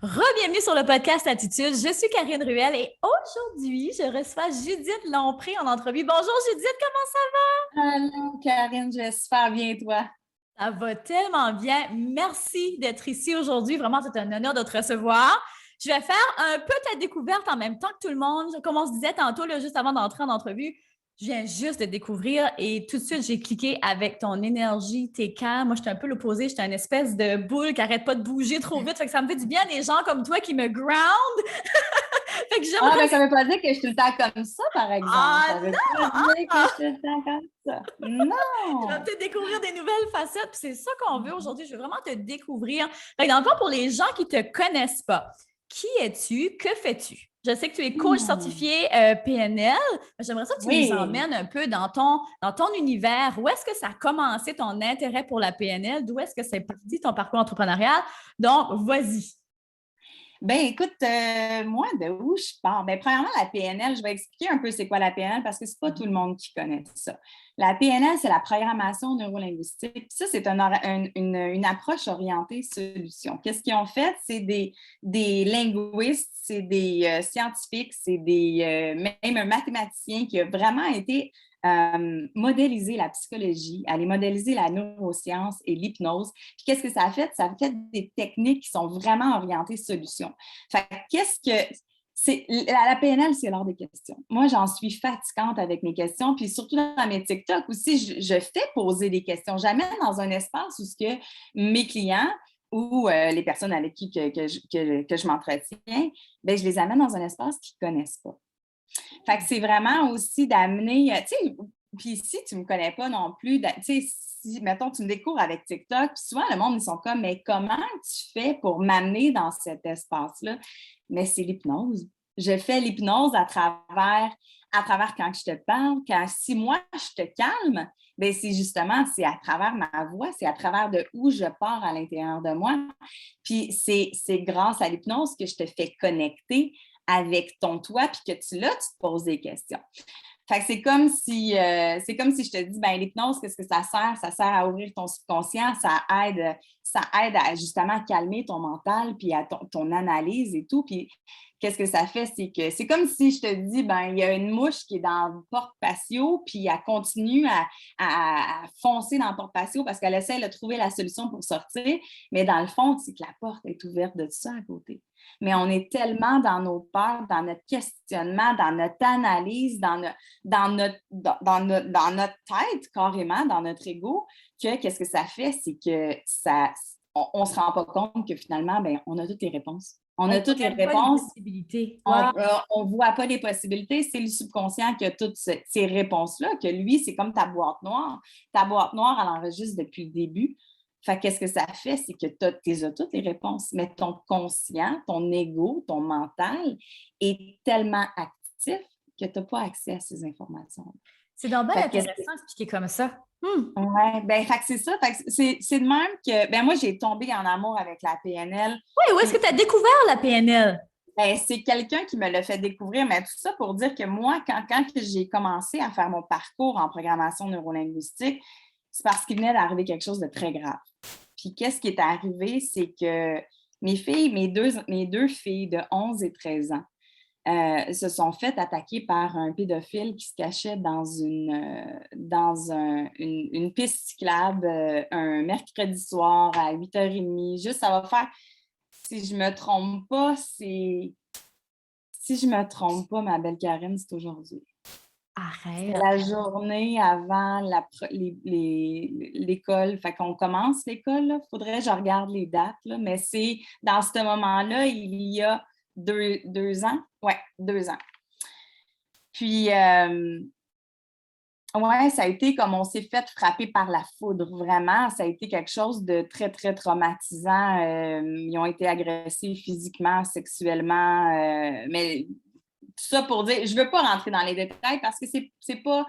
Re-bienvenue sur le podcast Attitude. Je suis Karine Ruel et aujourd'hui, je reçois Judith Lompré en entrevue. Bonjour Judith, comment ça Allô, Karine, j'espère bien, toi. va? Ça va tellement bien. Merci d'être ici aujourd'hui. Vraiment, c'est un honneur de te recevoir. Je vais faire un peu ta découverte en même temps que tout le monde. Comme on se disait tantôt, là, juste avant d'entrer en entrevue, je viens juste de découvrir et tout de suite, j'ai cliqué avec ton énergie, tes calmes. Moi, j'étais un peu l'opposé. J'étais une espèce de boule qui n'arrête pas de bouger trop vite. Fait que ça me fait du bien des gens comme toi qui me ground. Fait que Ah, j'aimerais... ben, ça ne veut pas dire que je suis tout le temps comme ça, par exemple. Ah Ça veut non! pas dire que je suis tout le temps comme ça. Tu vas Non! peut-être découvrir des nouvelles facettes. Puis c'est ça qu'on veut aujourd'hui. Je veux vraiment te découvrir. Fait que dans le fond, pour les gens qui ne te connaissent pas, qui es-tu? Que fais-tu? Je sais que tu es coach Hmm. certifié PNL. J'aimerais ça que tu nous Oui. emmènes un peu dans ton univers. Où est-ce que ça a commencé ton intérêt pour la PNL? D'où est-ce que c'est parti ton parcours entrepreneurial? Donc, vas-y. Ben écoute, moi, de où je pars? Ben, premièrement, la PNL, je vais expliquer un peu c'est quoi la PNL parce que c'est pas tout le monde qui connaît ça. La PNL, c'est la programmation neurolinguistique. Puis ça, c'est une approche orientée solution. Qu'est-ce qu'ils ont fait? C'est des linguistes, c'est des scientifiques, c'est même un mathématicien qui a vraiment été modéliser la psychologie, aller modéliser la neuroscience et l'hypnose. Puis qu'est-ce que ça a fait? Ça a fait des techniques qui sont vraiment orientées solutions. Fait qu'est-ce que la PNL, c'est l'heure des questions. Moi, j'en suis fatigante avec mes questions, puis surtout dans mes TikTok aussi, je fais poser des questions. Jamais dans un espace où ce que mes clients ou les personnes avec qui que je m'entretiens, ben, je les amène dans un espace qu'ils ne connaissent pas. Fait que c'est vraiment aussi d'amener, tu sais, puis si tu ne me connais pas non plus, tu sais, si, mettons, tu me découvres avec TikTok, puis souvent, le monde, ils sont comme, mais comment tu fais pour m'amener dans cet espace-là? Mais c'est l'hypnose. Je fais l'hypnose à travers quand je te parle, si moi, je te calme, bien, c'est à travers ma voix, c'est à travers de où je pars à l'intérieur de moi. Puis c'est grâce à l'hypnose que je te fais connecter avec ton toi, puis que tu te poses des questions. Fait que c'est comme si je te dis, ben l'hypnose, qu'est-ce que ça sert? Ça sert à ouvrir ton subconscient, ça aide à justement calmer ton mental, puis à ton analyse et tout. Puis qu'est-ce que ça fait? C'est que c'est comme si je te dis, ben il y a une mouche qui est dans le porte-patio, puis elle continue à foncer dans le porte-patio parce qu'elle essaie de trouver la solution pour sortir. Mais dans le fond, c'est que la porte est ouverte de tout ça à côté. Mais on est tellement dans nos peurs, dans notre questionnement, dans notre analyse, dans notre tête, carrément, dans notre ego, que qu'est-ce que ça fait? C'est que on ne se rend pas compte que finalement, ben, on a toutes les réponses. On On a ne voit toutes les même pas les réponses. possibilités. On Wow. ne voit pas les possibilités. C'est le subconscient qui a toutes ces réponses-là, que lui, c'est comme ta boîte noire. Ta boîte noire, elle enregistre depuis le début. Fait qu'est-ce que ça fait? C'est que tu as toutes les réponses, mais ton conscient, ton ego, ton mental est tellement actif que tu n'as pas accès à ces informations. C'est donc bien Fait que intéressant expliqué comme ça. ouais, ben, fait que c'est ça. Fait que c'est de même que ben moi, j'ai tombé en amour avec la PNL. Oui, où est-ce que Puis tu as découvert la PNL? ben, c'est quelqu'un qui me l'a fait découvrir, mais tout ça pour dire que moi, quand j'ai commencé à faire mon parcours en programmation neurolinguistique, c'est parce qu'il venait d'arriver quelque chose de très grave. Puis qu'est-ce qui est arrivé, c'est que mes deux filles de 11 et 13 ans se sont faites attaquer par un pédophile qui se cachait dans une piste cyclable un mercredi soir à 8h30. Juste, ça va faire, si je me trompe pas, si je me trompe pas, ma belle Karine, c'est aujourd'hui. C'est Arrête. la journée avant l'école. Fait qu'on commence l'école, il faudrait que je regarde les dates, là, mais c'est dans ce moment-là, il y a 2 ans. Ouais, 2 ans. Puis, ouais, ça a été comme on s'est fait frapper par la foudre, vraiment. Ça a été quelque chose de très, très traumatisant. Ils ont été agressés physiquement, sexuellement, mais tout ça pour dire, je ne veux pas rentrer dans les détails parce que c'est pas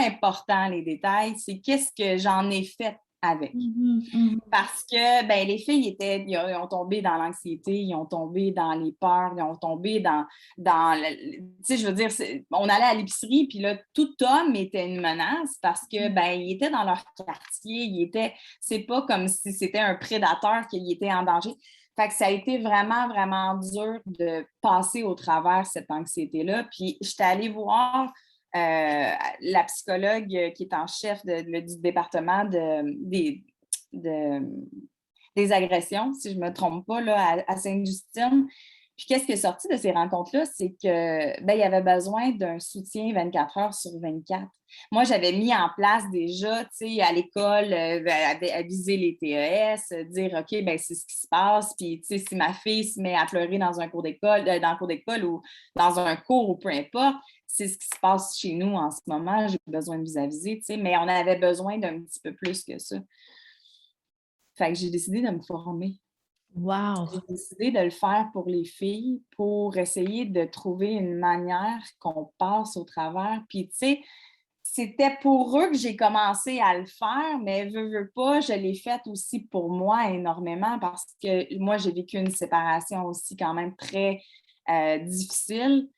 important, les détails. C'est qu'est-ce que j'en ai fait avec. Mhm, mhm. Parce que ben, les filles ils ont tombé dans l'anxiété, ils ont tombé dans les peurs, ils ont tombé tu sais, je veux dire, on allait à l'épicerie, puis là, tout homme était une menace parce que ben, ils étaient dans leur quartier, c'est pas comme si c'était un prédateur qui était en danger. Fait que ça a été vraiment, vraiment dur de passer au travers cette anxiété-là. Puis, j'étais allée voir la psychologue qui est en chef du département des agressions, si je ne me trompe pas, là, à Sainte-Justine. Puis qu'est-ce qui est sorti de ces rencontres-là? C'est que il y avait besoin d'un soutien 24 heures sur 24. Moi, j'avais mis en place déjà, tu sais, à l'école, à viser les TES, dire, OK, ben c'est ce qui se passe. Puis, tu sais, si ma fille se met à pleurer dans un cours d'école, dans le cours d'école ou dans un cours ou peu importe, c'est ce qui se passe chez nous en ce moment. J'ai besoin de vous aviser, tu sais, mais on avait besoin d'un petit peu plus que ça. Fait que j'ai décidé de me former. Wow! J'ai décidé de le faire pour les filles, pour essayer de trouver une manière qu'on passe au travers. Puis, tu sais, c'était pour eux que j'ai commencé à le faire, mais veux pas, je l'ai fait aussi pour moi énormément parce que moi, j'ai vécu une séparation aussi quand même très difficile.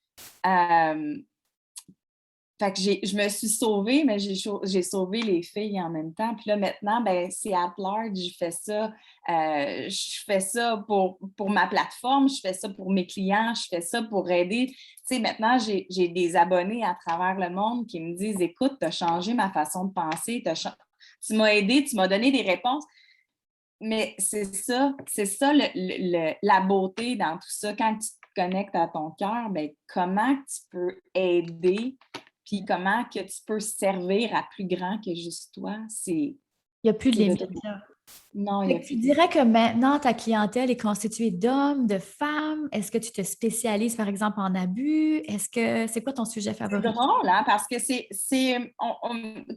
Fait que je me suis sauvée, mais j'ai sauvé les filles en même temps. Puis là, maintenant, ben, c'est at large. Je fais ça pour ma plateforme, je fais ça pour mes clients, je fais ça pour aider. Tu sais, maintenant, j'ai des abonnés à travers le monde qui me disent, écoute, tu as changé ma façon de penser, tu m'as aidé, tu m'as donné des réponses. Mais c'est ça la beauté dans tout ça. Quand tu te connectes à ton cœur, ben, comment tu peux aider, puis comment que tu peux servir à plus grand que juste toi, Il n'y a plus de limite. Non, il n'y a Tu plus de dirais que maintenant, ta clientèle est constituée d'hommes, de femmes. Est-ce que tu te spécialises, par exemple, en abus? C'est quoi ton sujet C'est favori? drôle, hein, parce que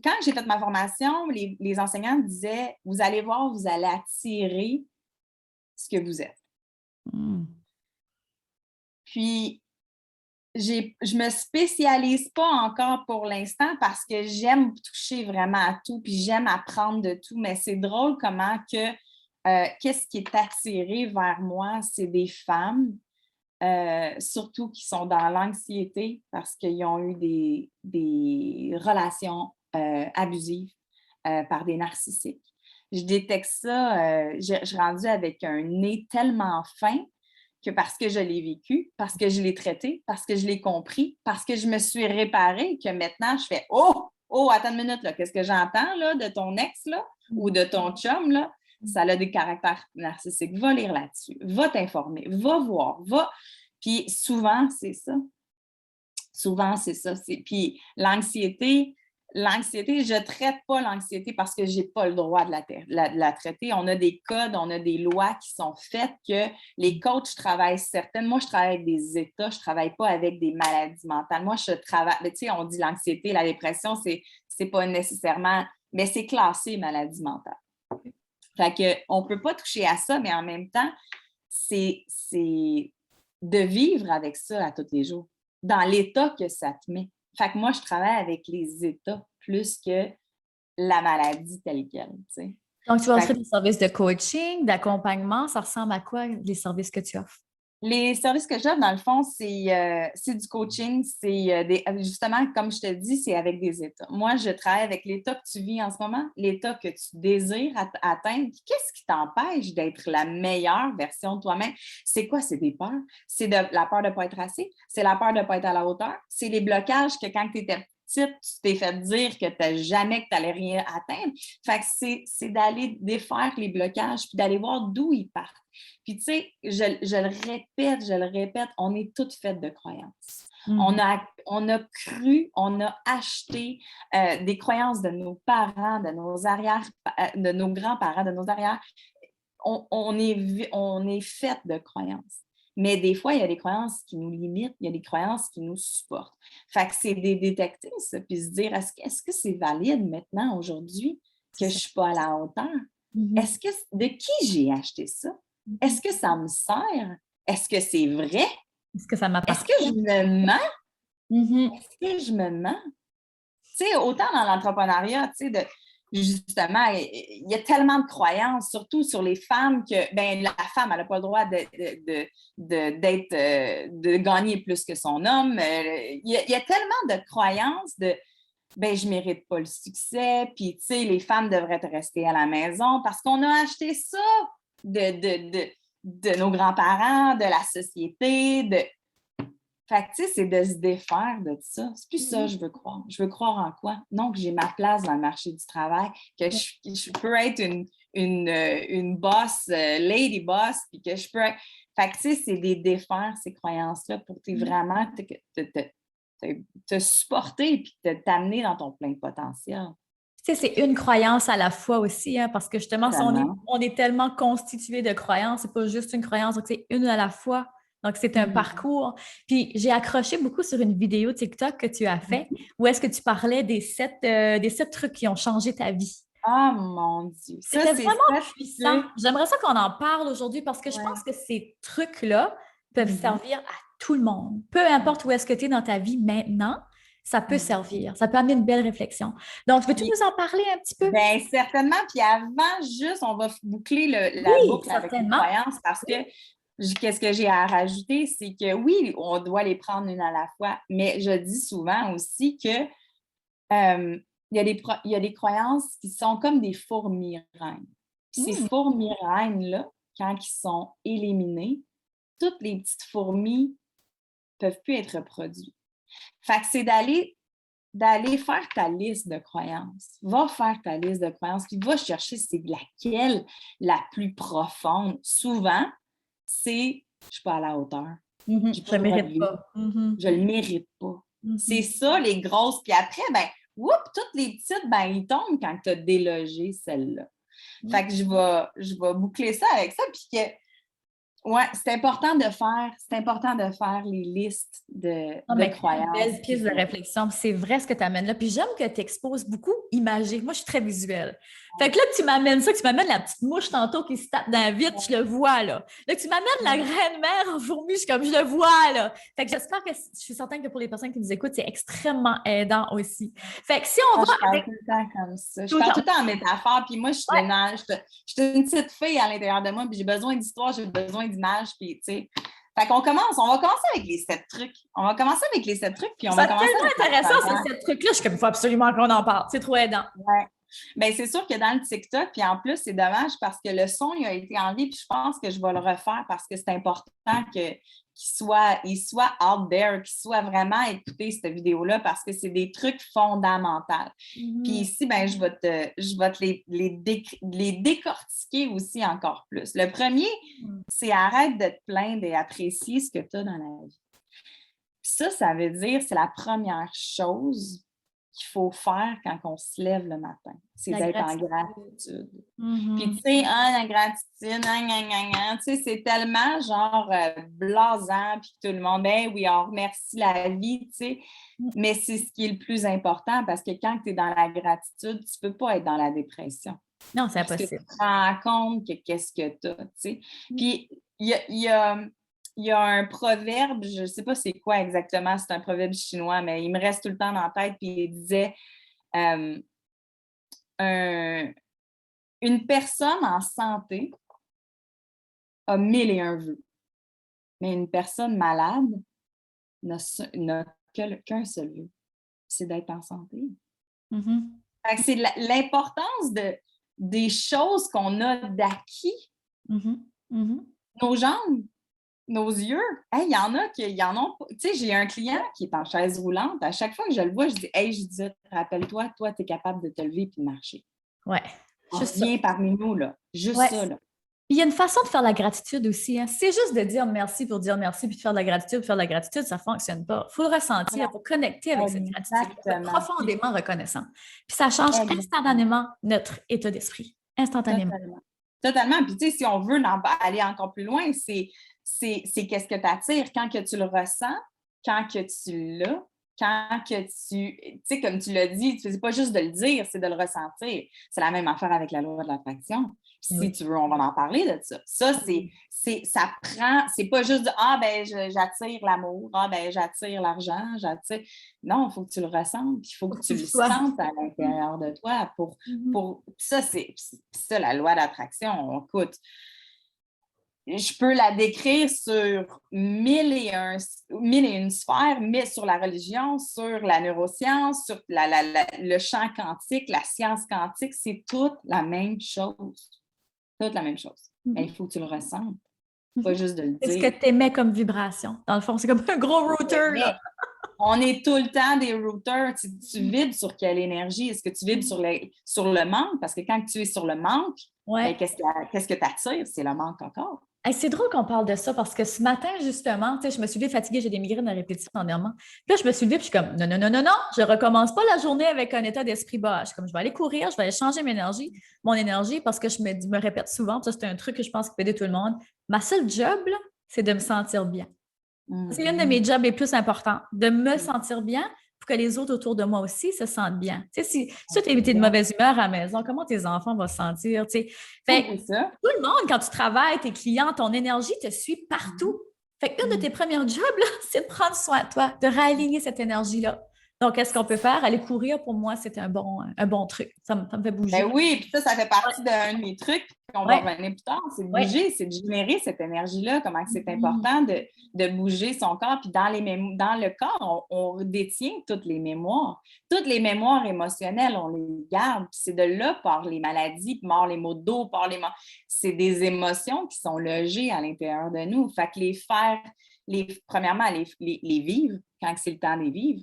quand j'ai fait ma formation, les enseignants disaient, vous allez voir, vous allez attirer ce que vous êtes. Hmm. Puis, je me spécialise pas encore pour l'instant parce que j'aime toucher vraiment à tout, puis j'aime apprendre de tout, mais c'est drôle comment que qu'est-ce qui est attiré vers moi, c'est des femmes, surtout qui sont dans l'anxiété parce qu'ils ont eu des relations abusives par des narcissiques. Je détecte ça, je suis rendue avec un nez tellement fin que parce que je l'ai vécu, parce que je l'ai traité, parce que je l'ai compris, parce que je me suis réparée, que maintenant je fais oh, attends une minute, là, qu'est-ce que j'entends là, de ton ex là, ou de ton chum, là? Ça a des caractères narcissiques. Va lire là-dessus, va t'informer, va voir, va. Puis souvent, c'est ça. Souvent, c'est ça. Puis l'anxiété, je ne traite pas l'anxiété parce que je n'ai pas le droit de la traiter. On a des codes, on a des lois qui sont faites que les coachs travaillent certaines. Moi, je travaille avec des états, je ne travaille pas avec des maladies mentales. Moi, je travaille, tu sais, on dit l'anxiété, la dépression, c'est pas nécessairement, mais c'est classé maladie mentale. Fait qu'on ne peut pas toucher à ça, mais en même temps, c'est de vivre avec ça à tous les jours, dans l'état que ça te met. Fait que moi, je travaille avec les états plus que la maladie telle qu'elle, tu sais. Donc, tu vas offrir des services de coaching, d'accompagnement. Ça ressemble à quoi, les services que tu offres? Les services que j'offre, dans le fond, c'est du coaching. Justement, comme je te dis, c'est avec des états. Moi, je travaille avec l'état que tu vis en ce moment, l'état que tu désires atteindre. Qu'est-ce qui t'empêche d'être la meilleure version de toi-même? C'est quoi? C'est des peurs. C'est la peur de ne pas être assez. C'est la peur de ne pas être à la hauteur. C'est les blocages que quand tu étais petite, tu t'es fait dire que tu n'allais rien atteindre. Fait que c'est d'aller défaire les blocages puis d'aller voir d'où ils partent. Puis, tu sais, je le répète, on est toutes faites de croyances. On a cru, on a acheté des croyances de nos parents, de nos grands-parents, de nos arrières. On est faites de croyances. Mais des fois, il y a des croyances qui nous limitent, il y a des croyances qui nous supportent. Fait que c'est de détecter ça, puis se dire, est-ce que c'est valide maintenant, aujourd'hui, que je ne suis pas à la hauteur? De qui j'ai acheté ça? Est-ce que ça me sert? Est-ce que c'est vrai? Est-ce que ça m'appartient? Est-ce que je me mens? Est-ce que je me mens? Tu sais, autant dans l'entrepreneuriat, tu sais, justement, il y a tellement de croyances, surtout sur les femmes, que ben, la femme, elle n'a pas le droit de gagner plus que son homme. Il y a tellement de croyances ben, je ne mérite pas le succès, puis, tu sais, les femmes devraient rester à la maison parce qu'on a acheté ça de nos grands-parents, de la société, Fait que, tu sais, c'est de se défaire de ça. C'est plus ça, je veux croire. Je veux croire en quoi? Non, que j'ai ma place dans le marché du travail, que je peux être une boss, lady boss, puis que je peux être... Fait que, tu sais, c'est des défaire ces croyances-là pour vraiment te supporter puis t'amener dans ton plein potentiel. Tu sais, c'est une croyance à la fois aussi, hein, parce que justement, si Vraiment. on est tellement constitué de croyances, c'est pas juste une croyance, donc c'est une à la fois. Donc, c'est un parcours. Puis, j'ai accroché beaucoup sur une vidéo TikTok que tu as fait où est-ce que tu parlais des sept trucs qui ont changé ta vie. Ah, mon Dieu! Ça, C'était c'est vraiment ça. puissant. J'aimerais ça qu'on en parle aujourd'hui parce que je pense que ces trucs-là peuvent servir à tout le monde. Peu importe où est-ce que tu es dans ta vie maintenant, ça peut servir. Ça peut amener une belle réflexion. Donc, veux-tu nous en parler un petit peu? Bien, certainement. Puis avant, juste, on va boucler la Oui, boucle avec les certainement. croyances parce que qu'est-ce que j'ai à rajouter, c'est que oui, on doit les prendre une à la fois, mais je dis souvent aussi que il y a des croyances qui sont comme des fourmis-reines. Ces fourmis-reines-là, quand ils sont éliminés, toutes les petites fourmis ne peuvent plus être reproduites. Fait que c'est d'aller faire ta liste de croyances. Va faire ta liste de croyances, puis va chercher c'est laquelle la plus profonde. Souvent, c'est « je ne suis pas à la hauteur, j'ai pas Je le ne droit de mérite vivre, pas. je ne le mérite pas ». C'est ça, les grosses. Puis après, ben, toutes les petites, ben, ils tombent quand tu as délogé celle-là. Fait que je vais boucler ça avec ça, puis que oui, c'est important de faire les listes de Mais quelle croyances. belle piste de réflexion. C'est vrai ce que tu amènes là. Puis j'aime que tu exposes beaucoup imagé. Moi, je suis très visuelle. Fait que là, tu m'amènes ça, que tu m'amènes la petite mouche tantôt qui se tape dans la vitre, je le vois là. Là, tu m'amènes la graine-mère en fourmi, je suis comme je le vois là. Fait que j'espère que je suis certaine que pour les personnes qui nous écoutent, c'est extrêmement aidant aussi. Fait que si on va Je parle avec tout le temps comme ça. Je parle tout le temps en métaphore, puis moi, je suis une petite fille à l'intérieur de moi, puis j'ai besoin d'histoire, j'ai besoin d'images, puis tu sais. Fait qu'on on va commencer avec les 7 trucs. On va commencer avec les 7 trucs, puis on va commencer avec tellement intéressant, ces trucs-là. Je suis comme, il faut absolument qu'on en parle. C'est trop aidant. Ouais. Bien, c'est sûr que dans le TikTok, puis en plus, c'est dommage parce que le son, il a été enlevé, puis je pense que je vais le refaire parce que c'est important qu'il soit out there, qu'il soit vraiment écouté, cette vidéo-là, parce que c'est des trucs fondamentaux. Puis ici, ben, je vais te les décortiquer aussi encore plus. Le premier, c'est arrête de te plaindre et apprécier ce que tu as dans la vie. Ça veut dire, c'est la première chose qu'il faut faire quand on se lève le matin. C'est d'être en gratitude. Puis, tu sais, la gratitude, tu sais, c'est tellement genre blasant, puis tout le monde, ben oui, on remercie la vie, tu sais. Mais c'est ce qui est le plus important parce que quand tu es dans la gratitude, tu ne peux pas être dans la dépression. Non, c'est impossible. impossible. Tu te rends compte que qu'est-ce que tu as, tu sais. Puis, il y a un proverbe, je ne sais pas c'est quoi exactement, c'est un proverbe chinois, mais il me reste tout le temps dans la tête, puis il disait une personne en santé a 1001 vœux, mais une personne malade n'a qu'un seul vœu, c'est d'être en santé. Fait que c'est l'importance des choses qu'on a d'acquis. Nos jambes, nos yeux, hey, il y en a qui en ont pas. Tu sais, j'ai un client qui est en chaise roulante. À chaque fois que je le vois, je dis hey, je dis, rappelle-toi, toi, tu es capable de te lever et de marcher. Ouais. Viens parmi nous, là. Juste ça, là. Il y a une façon de faire la gratitude aussi. Hein. C'est juste de dire merci pour dire merci, puis de faire de la gratitude, ça ne fonctionne pas. Il faut le ressentir, il faut connecter avec cette gratitude. Il faut être profondément reconnaissant. Puis ça change instantanément notre état d'esprit. Instantanément. Totalement. Puis, tu sais, si on veut aller encore plus loin, c'est qu'est-ce que tu attires quand que tu le ressens, quand que tu l'as, quand que tu sais, comme tu l'as dit, c'est pas juste de le dire, c'est de le ressentir. C'est la même affaire avec la loi de l'attraction. Si tu veux, on va en parler de ça. Ça, ça prend, c'est pas juste de ben j'attire l'amour, ben j'attire l'argent, j'attire. Non, il faut que tu le ressentes, il faut que tu le sentes à l'intérieur de toi. Ça, c'est ça, la loi d'attraction. Écoute, je peux la décrire sur mille et une sphères, mais sur la religion, sur la neuroscience, sur le champ quantique, la science quantique, c'est toute la même chose. Toute la même chose. Mais il faut que tu le ressentes. pas juste de le C'est ce que dire. tu aimais comme vibration. Dans le fond, c'est comme un gros router, là. On est tout le temps des routers. Tu vibres sur quelle énergie? Est-ce que tu vibres sur le manque? Parce que quand tu es sur le manque, Ouais. ben, qu'est-ce que tu attires? C'est le manque encore. Hey, c'est drôle qu'on parle de ça parce que ce matin, justement, tu sais, je me suis levée fatiguée, j'ai des migraines à répétition dernièrement. Puis là, je me suis levée puis je suis comme non, non, non, non, non, je recommence pas la journée avec un état d'esprit bas. Je suis comme je vais aller courir, je vais aller changer mon énergie parce que me répète souvent, puis ça, c'est un truc que je pense qui peut aider tout le monde. Ma seule job, là, c'est de me sentir bien. C'est une de mes jobs les plus importants, de me sentir bien pour que les autres autour de moi aussi se sentent bien. Tu sais, si tu es de mauvaise humeur à la maison, comment tes enfants vont se sentir? Tu sais? Fait C'est ça. tout le monde, quand tu travailles, tes clients, ton énergie te suit partout. Fait qu'une de tes premières jobs, là, c'est de prendre soin de toi, de réaligner cette énergie-là. Donc, qu'est-ce qu'on peut faire? Aller courir, pour moi, c'est un bon truc. Ça me fait bouger. Ben oui, puis ça fait partie d'un de mes trucs, puis on va Ouais. revenir plus tard, c'est de Ouais. bouger, c'est de générer cette énergie-là, comment c'est important de bouger son corps. Puis dans le corps, on détient toutes les mémoires. Toutes les mémoires émotionnelles, on les garde. Puis c'est de là part les maladies, puis part les maux de dos, c'est des émotions qui sont logées à l'intérieur de nous. Fait que premièrement, les vivre quand c'est le temps de les vivre,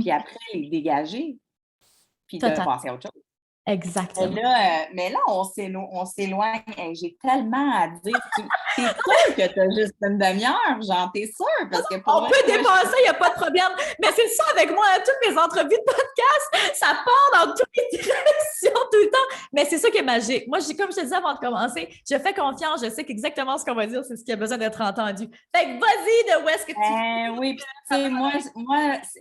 puis après, les dégager, puis de Total. passer à autre chose. Exactement. Mais là, on s'éloigne. Hey, j'ai tellement à dire. T'es sûre que t'as juste une demi-heure? Genre, t'es sûre? Parce que On peut dépasser, il n'y a pas de problème. Mais c'est ça avec moi, toutes mes entrevues de podcast, ça part dans toutes les directions tout le temps. Mais c'est ça qui est magique. Moi, comme je te disais avant de commencer, je fais confiance, je sais qu'exactement ce qu'on va dire, c'est ce qui a besoin d'être entendu. Fait que vas-y, de où est-ce que tu... oui, puis tu sais, moi,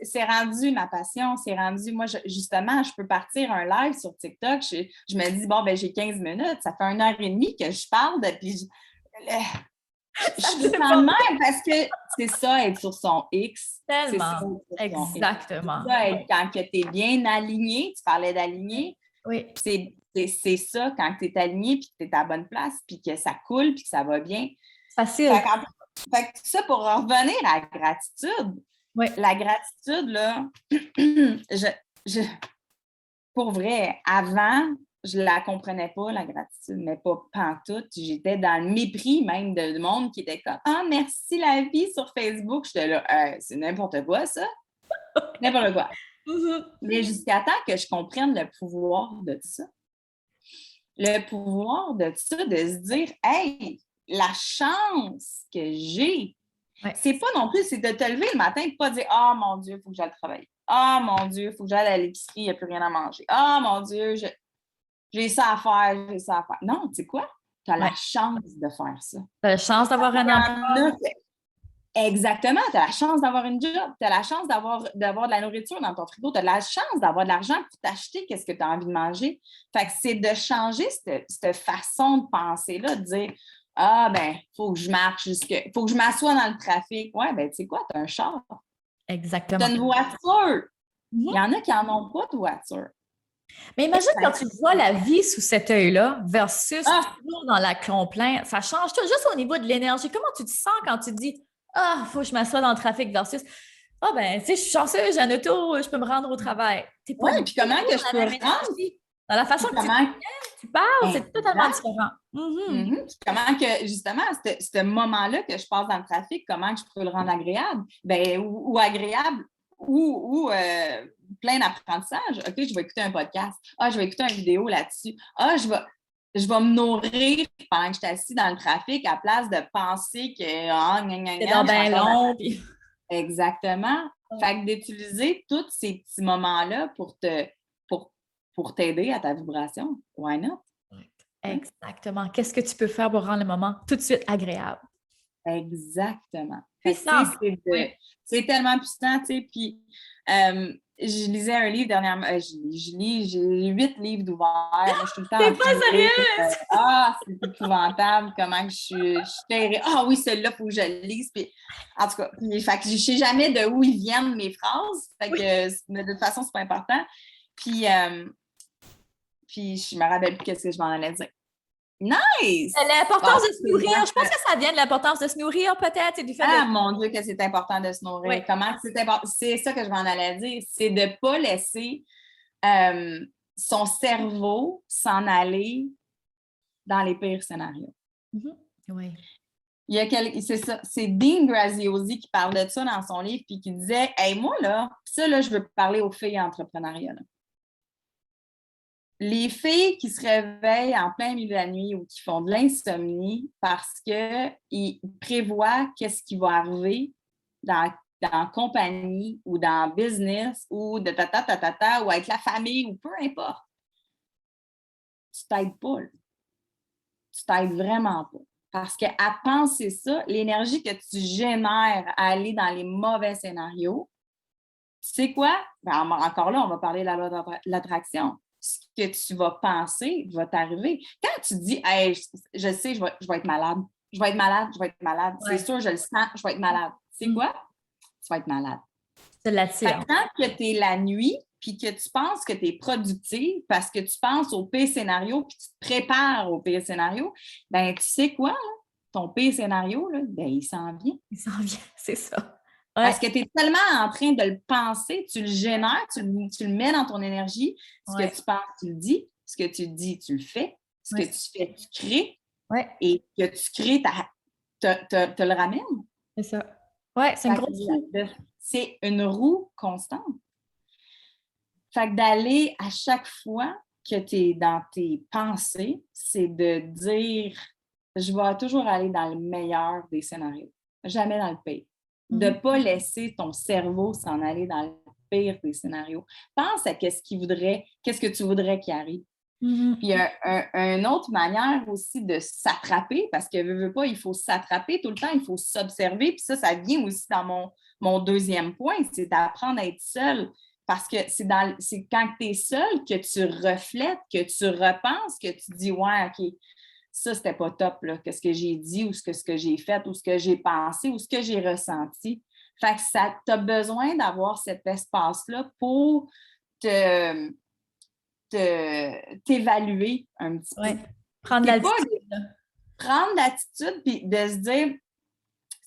c'est rendu ma passion. C'est rendu, moi, justement, je peux partir un live sur TikTok. Je me dis, bon, ben j'ai 15 minutes. Ça fait 1 heure et demie que je parle. Puis je suis quand même parce que c'est ça, être sur son X. Tellement. Exactement. C'est ça, quand tu es bien aligné, tu parlais d'aligner. Oui. C'est ça, quand tu es aligné, puis que tu es à la bonne place, puis que ça coule, puis que ça va bien. Facile. Fait que ça, pour revenir à la gratitude, oui. La gratitude, là, pour vrai, avant, je la comprenais pas, la gratitude, mais pas pantoute. J'étais dans le mépris même de monde qui était comme « Ah, merci la vie » sur Facebook. J'étais là « C'est n'importe quoi, ça. » N'importe quoi. Mais jusqu'à temps que je comprenne le pouvoir de ça. Le pouvoir de ça, de se dire « Hey, la chance que j'ai. » C'est pas non plus, c'est de te lever le matin et de pas dire « Ah, mon Dieu, il faut que j'aille travailler. Ah, mon Dieu, il faut que j'aille à l'épicerie, il n'y a plus rien à manger. Ah, mon Dieu, j'ai ça à faire, j'ai ça à faire. » Non, tu sais quoi? Tu as la chance de faire ça. Tu as la chance d'avoir un emploi. Exactement, tu as la chance d'avoir une job, tu as la chance d'avoir de la nourriture dans ton frigo, tu as la chance d'avoir de l'argent pour t'acheter qu'est-ce que tu as envie de manger. Fait que c'est de changer cette façon de penser-là, de dire « Ah, ben, il faut que je marche faut que je m'assoie dans le trafic. » Ouais, ben, tu sais quoi, tu as un char. Exactement. Tu as une voiture. Il y en a qui n'en ont pas de voiture. Mais imagine quand tu vois la vie sous cet œil-là versus toujours dans la complainte, ça change tout, juste au niveau de l'énergie. Comment tu te sens quand tu te dis « Ah, il faut que je m'assoie dans le trafic versus « Ah, ben, tu sais, je suis chanceuse, j'ai un auto, je peux me rendre au travail. » Oui, puis comment que je peux rendre? Dans la façon que tu parles, c'est totalement différent. Puis comment que, justement, ce moment-là que je passe dans le trafic, comment que je peux le rendre agréable? Ben, ou agréable, ou plein d'apprentissage. OK, je vais écouter un podcast. Ah, je vais écouter une vidéo là-dessus. Ah, je vais me nourrir pendant que je suis assis dans le trafic à place de penser que c'est dans bien long. Exactement. Fait que d'utiliser tous ces petits moments-là pour t'aider à ta vibration. Why not? Exactement. Qu'est-ce que tu peux faire pour rendre le moment tout de suite agréable? Exactement. C'est tellement puissant, tu sais. Puis, je lisais un livre dernièrement. J'ai 8 livres d'ouvert. Je suis tout le temps. T'es pas sérieuse? C'est épouvantable comment que je suis terrible. Ah oui, celui-là, il faut que je le lise. Puis, en tout cas, fait que je ne sais jamais de où ils viennent mes phrases. Fait que, de toute façon, c'est pas important. Puis je me rappelle plus qu'est-ce que je m'en allais dire. Nice! L'importance de se nourrir. Je pense que ça vient de l'importance de se nourrir, peut-être. C'est du fait mon Dieu, que c'est important de se nourrir. Oui. Comment c'est important? C'est ça que je m'en allais dire. C'est de ne pas laisser son cerveau s'en aller dans les pires scénarios. Oui. c'est ça, c'est Dean Graziosi qui parle de ça dans son livre, puis qui disait, hey, moi, là, ça, là, je veux parler aux filles entrepreneuriales. Les filles qui se réveillent en plein milieu de la nuit ou qui font de l'insomnie parce qu'ils prévoient qu'est-ce qui va arriver dans la compagnie ou dans le business ou de ou avec la famille ou peu importe. Tu t'aides pas. Là. Tu t'aides vraiment pas. Parce qu'à penser ça, l'énergie que tu génères à aller dans les mauvais scénarios, tu sais quoi? Ben, encore là, on va parler de la loi de l'attraction. Ce que tu vas penser va t'arriver. Quand tu dis, hey, je sais, je vais être malade, je vais être malade, je vais être malade, ouais. C'est sûr, je le sens, je vais être malade. Tu sais quoi? Tu vas être malade. C'est l'attire. Quand tu es la nuit, puis que tu penses que tu es productive parce que tu penses au pire scénario, puis tu te prépares au pire scénario, ben tu sais quoi? Là? Ton pire scénario, là, ben, il s'en vient. Il s'en vient, c'est ça. Ouais. Parce que tu es tellement en train de le penser, tu le génères, tu le mets dans ton énergie. Ce que tu penses, tu le dis. Ce que tu dis, tu le fais. Ce que tu fais, tu crées. Et que tu crées, te le ramènes. C'est ça. Oui, c'est une grosse roue. C'est une roue constante. Fait que d'aller à chaque fois que tu es dans tes pensées, c'est de dire je vais toujours aller dans le meilleur des scénarios, jamais dans le pire. De ne pas laisser ton cerveau s'en aller dans le pire des scénarios. Pense à qu'est-ce que tu voudrais qu'il arrive. Puis une autre manière aussi de s'attraper, parce que veux pas, il faut s'attraper tout le temps, il faut s'observer. Puis ça vient aussi dans mon deuxième point, c'est d'apprendre à être seul. Parce que c'est quand tu es seul que tu reflètes, que tu repenses, que tu dis ouais, OK, ça, c'était pas top, là, ce que j'ai dit ou ce que j'ai fait ou ce que j'ai pensé ou ce que j'ai ressenti. Fait que tu as besoin d'avoir cet espace-là pour t'évaluer un petit peu. Prendre l'attitude. Prendre l'attitude puis de se dire,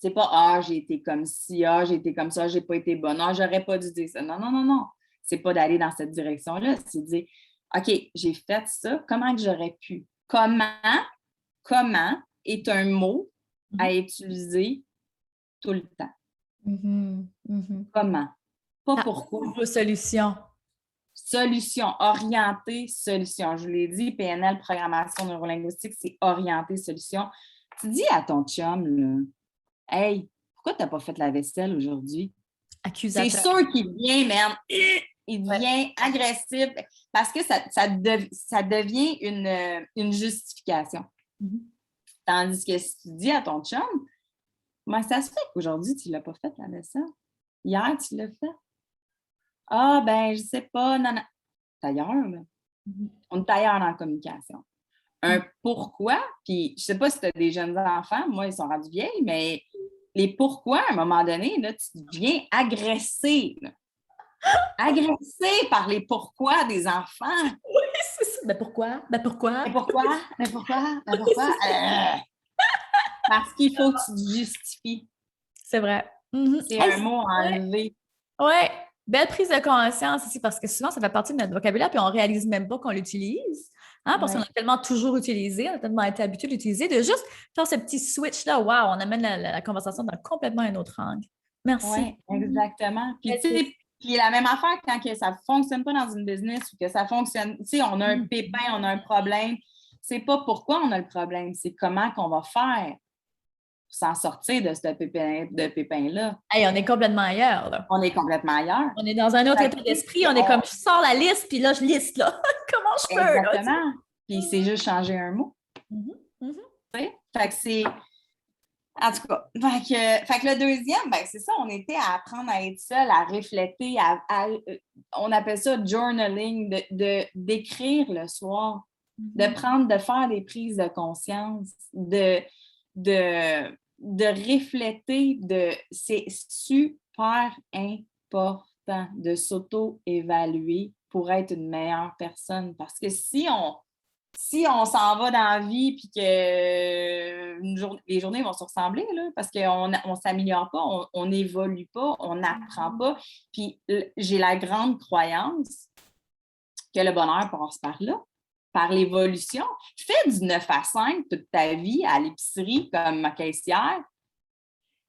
c'est pas j'ai été comme ci, j'ai été comme ça, j'ai pas été bonne, j'aurais pas dû dire ça. Non, non, non, non. C'est pas d'aller dans cette direction-là, c'est de dire, OK, j'ai fait ça, comment que j'aurais pu? Comment est un mot à utiliser tout le temps. Comment? Pas pourquoi. Solution. Solution, orienté, solution. Je vous l'ai dit, PNL, programmation neurolinguistique, c'est orienté, solution. Tu dis à ton chum, là, hey, pourquoi tu n'as pas fait la vaisselle aujourd'hui? Accusateur. C'est sûr qu'il vient, man. Il devient agressif parce que ça devient une justification. Tandis que si tu dis à ton chum, comment ça se fait qu'aujourd'hui, tu ne l'as pas fait la vaisselle? Hier, tu l'as fait? Ah, ben, je sais pas. Non, non. C'est ailleurs, là. On est ailleurs dans la communication. Un pourquoi, puis je sais pas si tu as des jeunes enfants, moi, ils sont rendus vieilles, mais les pourquoi, à un moment donné, là, tu deviens agressé. Là. Agressé par les pourquoi des enfants. Oui, c'est ça. Ben pourquoi? Ben pourquoi? Ben pourquoi? Ben pourquoi? Ben pourquoi? Parce qu'il faut que tu te justifies. C'est vrai. C'est un mot à enlever. Oui. Belle prise de conscience ici, parce que souvent, ça fait partie de notre vocabulaire, puis on ne réalise même pas qu'on l'utilise. Hein, parce qu'on a tellement toujours utilisé, on a tellement été habitué de l'utiliser, de juste faire ce petit switch-là. Wow, on amène la conversation dans complètement un autre angle. Merci. Oui, exactement. Puis, tu sais, puis la même affaire quand que ça ne fonctionne pas dans une business ou que ça fonctionne, tu sais, on a un pépin, on a un problème. C'est pas pourquoi on a le problème, c'est comment qu'on va faire pour s'en sortir de ce pépin-là. Hey, on est complètement ailleurs, là. On est complètement ailleurs. On est dans un autre état d'esprit. On est comme, je sors la liste, puis là, je liste, là. Comment je peux, exactement. Là, puis c'est juste changer un mot. Fait que c'est... En tout cas, fait que le deuxième, ben, c'est ça, on était à apprendre à être seul, à refléter, on appelle ça journaling, d'écrire le soir, de faire des prises de conscience, de refléter, c'est super important de s'auto-évaluer pour être une meilleure personne. Parce que si on s'en va dans la vie puis que les journées vont se ressembler, là, parce qu'on ne s'améliore pas, on n'évolue pas, on n'apprend pas. Puis j'ai la grande croyance que le bonheur passe par là. par l'évolution. Fais du 9 à 5 toute ta vie à l'épicerie comme caissière.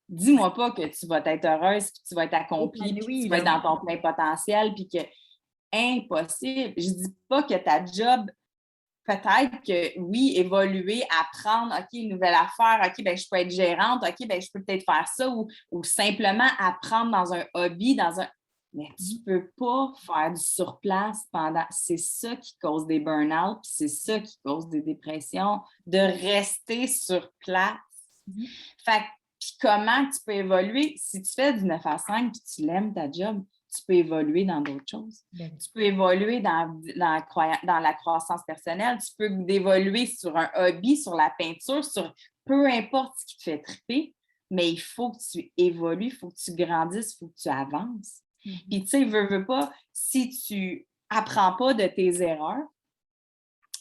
Dis-moi pas que tu vas être heureuse, que tu vas être accomplie, puis que tu vas être dans ton plein potentiel, puis que impossible. Je dis pas que ta job, peut-être que oui, évoluer, apprendre, OK, une nouvelle affaire, OK, ben je peux être gérante, OK, ben je peux peut-être faire ça, ou simplement apprendre dans un hobby, mais tu peux pas faire du surplace pendant. C'est ça qui cause des burn-out, puis c'est ça qui cause des dépressions, de rester sur place. Fait que, puis comment tu peux évoluer? Si tu fais du 9 à 5 puis tu l'aimes ta job, tu peux évoluer dans d'autres choses. Tu peux évoluer dans la croissance personnelle, tu peux évoluer sur un hobby, sur la peinture, sur peu importe ce qui te fait triper, mais il faut que tu évolues, il faut que tu grandisses, il faut que tu avances. Puis, tu sais, veux pas, si tu apprends pas de tes erreurs,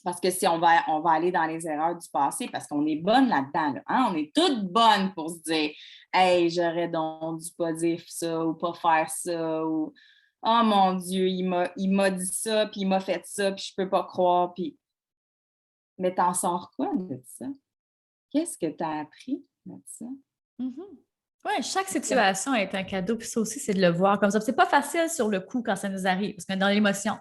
parce que si on va aller dans les erreurs du passé, parce qu'on est bonne là-dedans, là, hein? On est toutes bonnes pour se dire « Hey, j'aurais donc dû pas dire ça ou pas faire ça » ou « Oh mon Dieu, il m'a dit ça, puis il m'a fait ça, puis je peux pas croire. » Puis... Mais t'en sors quoi de ça? Qu'est-ce que tu as appris de ça? Oui, chaque situation est un cadeau, puis ça aussi, c'est de le voir comme ça. C'est pas facile sur le coup quand ça nous arrive, parce qu'on est dans l'émotion.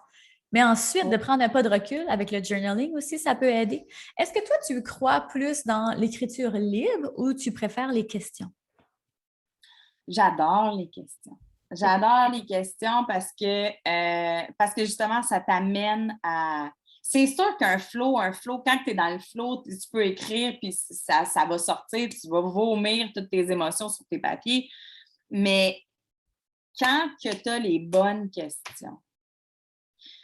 Mais ensuite, de prendre un pas de recul avec le journaling aussi, ça peut aider. Est-ce que toi, tu crois plus dans l'écriture libre ou tu préfères les questions? J'adore les questions. J'adore les questions parce que justement, ça t'amène à... C'est sûr qu'un flow, quand tu es dans le flow, tu peux écrire, puis ça va sortir, tu vas vomir toutes tes émotions sur tes papiers. Mais quand tu as les bonnes questions,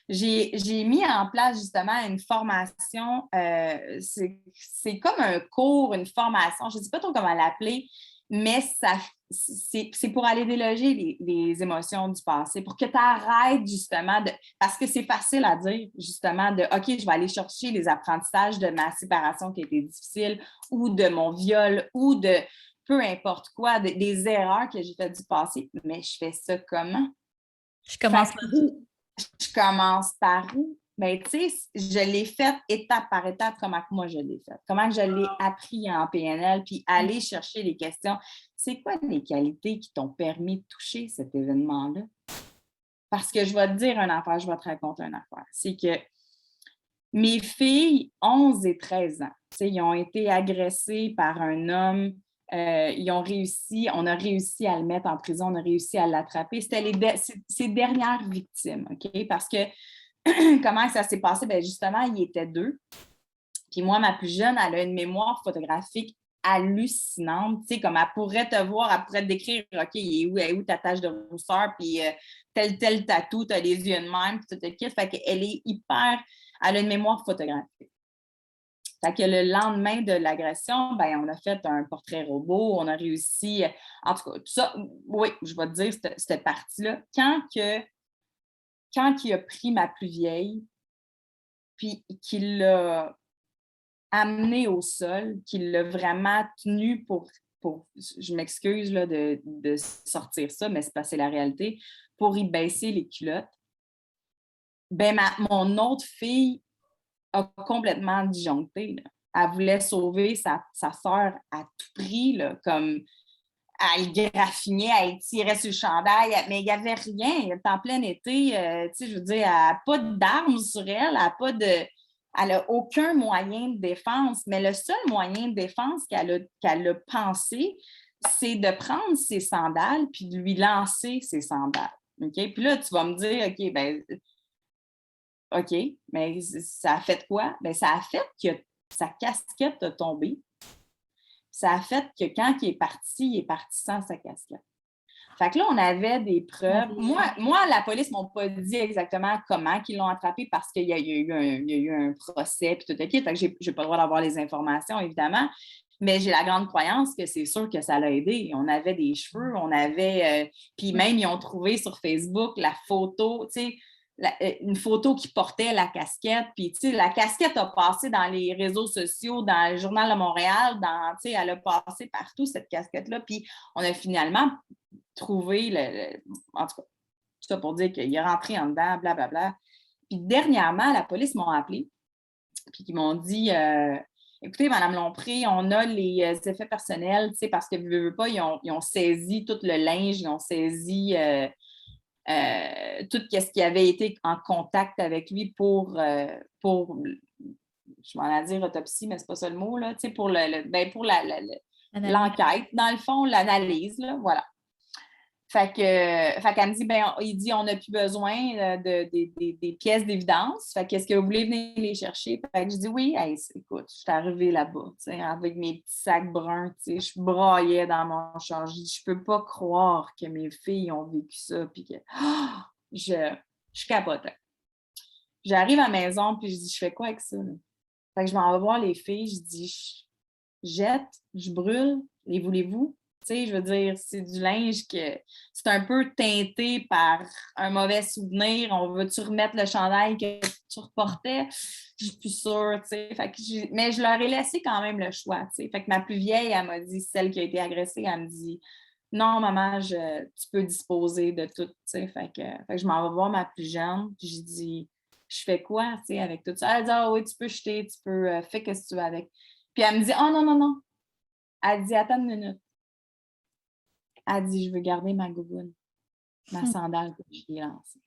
j'ai mis en place justement une formation, c'est comme un cours, une formation, je ne sais pas trop comment l'appeler, mais c'est pour aller déloger les émotions du passé, pour que tu arrêtes justement parce que c'est facile à dire justement de OK, je vais aller chercher les apprentissages de ma séparation qui a été difficile ou de mon viol ou de peu importe quoi, des erreurs que j'ai faites du passé, mais je fais ça comment? Je commence par où? Je commence par où? Bien, tu sais, je l'ai fait étape par étape, comment moi je l'ai fait. Comment je l'ai appris en PNL, puis aller chercher les questions. C'est quoi les qualités qui t'ont permis de toucher cet événement-là? Parce que je vais te dire une affaire, je vais te raconter une affaire. C'est que mes filles, 11 et 13 ans, ils ont été agressées par un homme. On a réussi à le mettre en prison, on a réussi à l'attraper. C'était ses dernières victimes, OK? Parce que comment ça s'est passé? Bien, justement, il était deux. Puis moi, ma plus jeune, elle a une mémoire photographique hallucinante. Tu sais, comme elle pourrait te voir, elle pourrait te décrire, OK, elle est où ta tache de rousseur, puis tel tatou, tu as les yeux de même, puis tout le kit. Fait qu'elle est elle a une mémoire photographique. Fait que le lendemain de l'agression, ben, on a fait un portrait robot, on a réussi, en tout cas, tout ça, oui, je vais te dire cette partie-là. Quand il a pris ma plus vieille, puis qu'il l'a amenée au sol, qu'il l'a vraiment tenue pour je m'excuse là, de sortir ça, mais c'est parce que c'est la réalité, pour y baisser les culottes, ben mon autre fille a complètement disjoncté. Là. Elle voulait sauver sa sœur à tout prix, là, comme elle graffinait, elle tirait sur le chandail, mais il n'y avait rien. Il était en plein été, je veux dire, elle n'a pas d'armes sur elle, elle n'a aucun moyen de défense. Mais le seul moyen de défense qu'elle a pensé, c'est de prendre ses sandales puis de lui lancer ses sandales. Okay? Puis là, tu vas me dire, OK, ben OK, mais ça a fait quoi? Bien, ça a fait que sa casquette a tombé. Ça a fait que quand il est parti sans sa casquette. Fait que là, on avait des preuves. Moi, la police ne m'a pas dit exactement comment ils l'ont attrapé parce qu'il y a eu un procès et tout le kit. Fait que je n'ai pas le droit d'avoir les informations, évidemment. Mais j'ai la grande croyance que c'est sûr que ça l'a aidé. On avait des cheveux, on avait... puis même, ils ont trouvé sur Facebook la photo, tu sais, une photo qui portait la casquette. Puis, tu sais, la casquette a passé dans les réseaux sociaux, dans le Journal de Montréal, tu sais, elle a passé partout, cette casquette-là. Puis, on a finalement trouvé en tout cas, tout ça pour dire qu'il est rentré en dedans, blablabla. Puis, dernièrement, la police m'a appelé. puis qui m'ont dit écoutez, Madame Lompré, on a les effets personnels, tu sais, parce que ils ont saisi tout le linge, ils ont saisi tout ce qui avait été en contact avec lui pour je m'en ai dire autopsie, mais c'est pas ça le mot, là, tu sais, pour pour l'enquête, dans le fond, l'analyse, là, voilà. Fait qu'elle me dit, il dit, on n'a plus besoin des pièces d'évidence. Fait qu'est-ce que vous voulez venir les chercher? Fait que je dis oui. Hey, écoute, je suis arrivée là-bas, tu sais, avec mes petits sacs bruns, tu sais, je braillais dans mon char. Je dis, je peux pas croire que mes filles ont vécu ça, puis que je capotais. J'arrive à la maison, puis je dis, je fais quoi avec ça, là? Fait que je m'en vais voir les filles, je dis, je jette, je brûle, les voulez-vous? Tu sais, je veux dire, c'est du linge que c'est un peu teinté par un mauvais souvenir. On veut-tu remettre le chandail que tu reportais? Je suis plus sûre, tu sais. Mais je leur ai laissé quand même le choix, tu sais. Fait que ma plus vieille, elle m'a dit, celle qui a été agressée, elle me dit, non, maman, tu peux disposer de tout, tu sais. Fait que je m'en vais voir ma plus jeune, puis je dis, je fais quoi, tu sais, avec tout ça? Elle dit, ah oui, tu peux jeter, tu peux, fais ce que tu veux avec. Puis elle me dit, oh non, non, non. Elle dit, attends une minute. Elle dit, je veux garder ma gougoune, ma sandale que je l'ai lancée.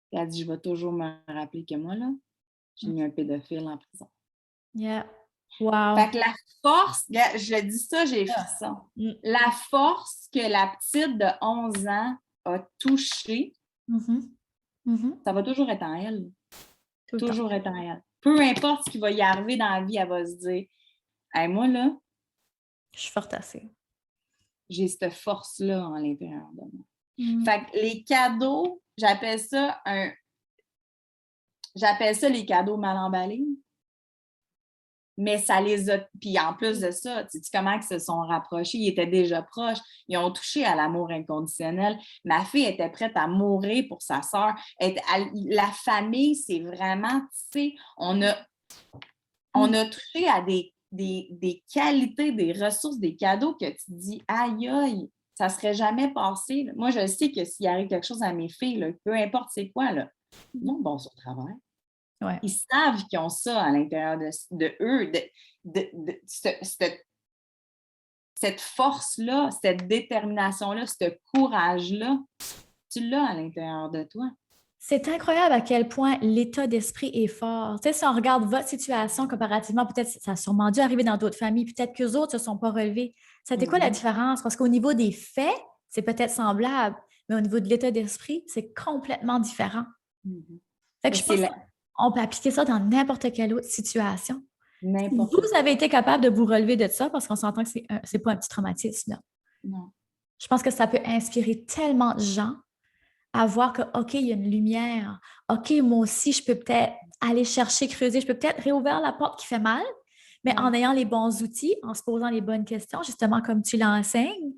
Puis elle dit, je vais toujours me rappeler que moi, là, j'ai mis un pédophile en prison. Yeah. Wow. Fait que la force, je dis ça, j'ai fait ça. La force que la petite de 11 ans a touchée, ça va toujours être en elle. Toujours être en elle. Peu importe ce qui va y arriver dans la vie, elle va se dire, hey, moi, là, je suis forte assez. J'ai cette force-là en l'intérieur de moi. Fait que les cadeaux, j'appelle ça les cadeaux mal emballés. Mais ça les a... Puis en plus de ça, tu sais comment ils se sont rapprochés? Ils étaient déjà proches. Ils ont touché à l'amour inconditionnel. Ma fille était prête à mourir pour sa sœur. La famille, c'est vraiment, tu sais, on a touché à des qualités, des ressources, des cadeaux que tu te dis, aïe, aïe, ça ne serait jamais passé. Là. Moi, je sais que s'il arrive quelque chose à mes filles, là, peu importe c'est quoi, là, ils vont passer au travers. Ouais. Ils savent qu'ils ont ça à l'intérieur de eux, cette force-là, cette détermination-là, ce courage-là, tu l'as à l'intérieur de toi. C'est incroyable à quel point l'état d'esprit est fort. Tu sais, si on regarde votre situation comparativement, peut-être ça a sûrement dû arriver dans d'autres familles, peut-être qu'eux autres ne se sont pas relevés. C'était quoi la différence? Parce qu'au niveau des faits, c'est peut-être semblable, mais au niveau de l'état d'esprit, c'est complètement différent. Fait que je pense qu'on peut appliquer ça dans n'importe quelle autre situation. Vous avez été capable de vous relever de ça, parce qu'on s'entend que c'est pas un petit traumatisme. Là. Non. Je pense que ça peut inspirer tellement de gens à voir que, OK, il y a une lumière. OK, moi aussi, je peux peut-être aller chercher, creuser. Je peux peut-être réouvrir la porte qui fait mal, mais en ayant les bons outils, en se posant les bonnes questions, justement comme tu l'enseignes.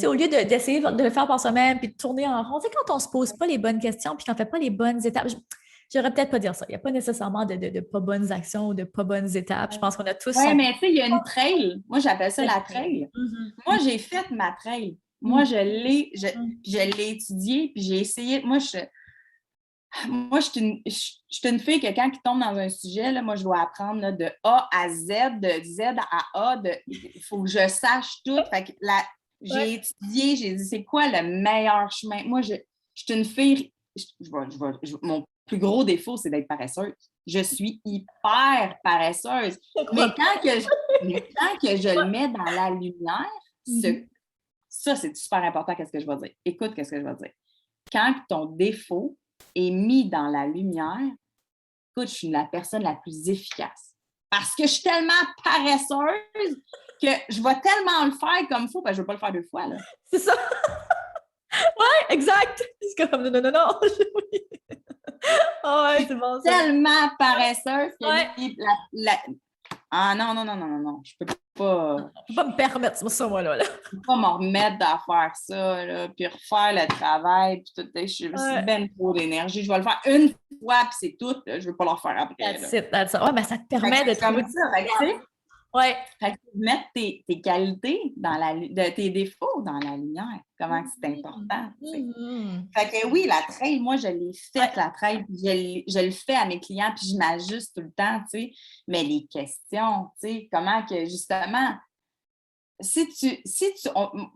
Au lieu d'essayer de le faire par soi-même puis de tourner en rond, quand on ne se pose pas les bonnes questions puis qu'on ne fait pas les bonnes étapes, j'aurais peut-être pas dire ça. Il n'y a pas nécessairement de pas bonnes actions ou de pas bonnes étapes. Je pense qu'on a tous... Oui, mais tu sais, il y a une trail. Moi, j'appelle ça la trail. Moi, j'ai fait ma trail. Moi, je l'ai étudié, puis j'ai essayé. Moi, je suis une fille que quand il tombe dans un sujet, là, moi, je dois apprendre là, de A à Z, de Z à A. Il faut que je sache tout. Fait que j'ai étudié, j'ai dit, c'est quoi le meilleur chemin? Moi, je suis une fille... mon plus gros défaut, c'est d'être paresseuse. Je suis hyper paresseuse. Mais quand que je le mets dans la lumière, ça, c'est super important, qu'est-ce que je vais dire. Écoute, qu'est-ce que je vais dire. Quand ton défaut est mis dans la lumière, écoute, je suis la personne la plus efficace. Parce que je suis tellement paresseuse que je vais tellement le faire comme il faut, parce que je ne veux pas le faire 2 fois. Là. C'est ça. Oui, exact. C'est comme non. Oh, ouais, c'est bon, ça. Tellement paresseuse que ah non. Je peux pas. Je peux pas me permettre ça, moi, là. Je peux pas me remettre à faire ça, là, puis refaire le travail, puis tout. C'est bien trop d'énergie. Je vais le faire une fois, puis c'est tout. Là, je veux pas le refaire après. That's it. Ouais, ben, ça te permet de trouver... Ouais. Fait que mettre tes qualités dans tes défauts dans la lumière, comment c'est important. Mm-hmm. Fait que oui, la trail, moi, je l'ai faite, la trail, puis je le fais à mes clients, puis je m'ajuste tout le temps, tu sais. Mais les questions, tu sais, comment que, justement,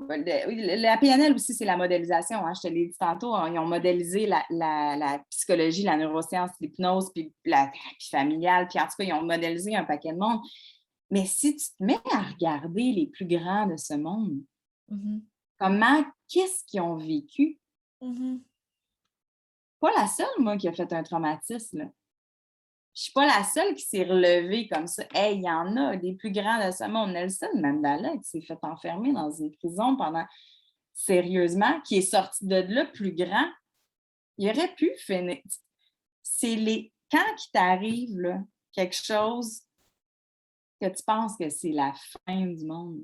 la PNL aussi, c'est la modélisation, hein, je te l'ai dit tantôt, hein, ils ont modélisé la psychologie, la neuroscience, l'hypnose, puis la thérapie familiale, puis en tout cas, ils ont modélisé un paquet de monde. Mais si tu te mets à regarder les plus grands de ce monde, qu'est-ce qu'ils ont vécu? Pas la seule, moi, qui a fait un traumatisme, là. Je suis pas la seule qui s'est relevée comme ça. Hey, il y en a des plus grands de ce monde. Nelson Mandela, qui s'est fait enfermer dans une prison sérieusement, qui est sorti de là plus grand, il aurait pu finir. Quand il t'arrive là, quelque chose que tu penses que c'est la fin du monde,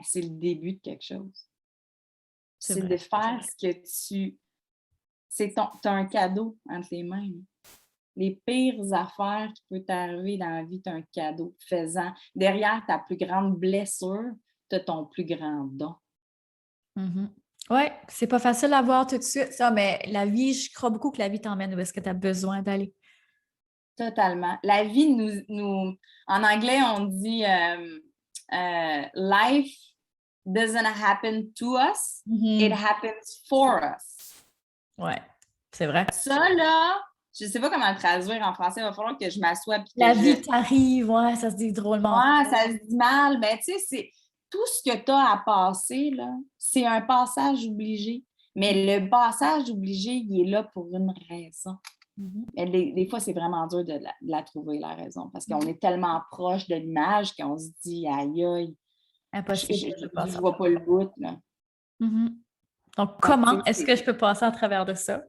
c'est le début de quelque chose. C'est de faire ce que tu... T'as un cadeau entre les mains. Les pires affaires qui peuvent t'arriver dans la vie, tu as un cadeau faisant. Derrière ta plus grande blessure, tu as ton plus grand don. Oui, c'est pas facile à voir tout de suite, ça, mais la vie, je crois beaucoup que la vie t'emmène où est-ce que tu as besoin d'aller. Totalement. La vie en anglais, on dit life doesn't happen to us, it happens for us. Oui, c'est vrai. Ça, là, je ne sais pas comment le traduire en français. Il va falloir que je m'assoie. La vie t'arrive, ouais, ça se dit drôlement. Ouais, ça se dit mal. Mais tu sais, c'est tout ce que tu as à passer, là, c'est un passage obligé. Mais le passage obligé, il est là pour une raison. Mais des fois, c'est vraiment dur de la trouver, la raison. Parce qu'on est tellement proche de l'image qu'on se dit, aïe, aïe, impossible. Je vois pas le bout, là. Donc, comment est-ce que je peux passer à travers de ça?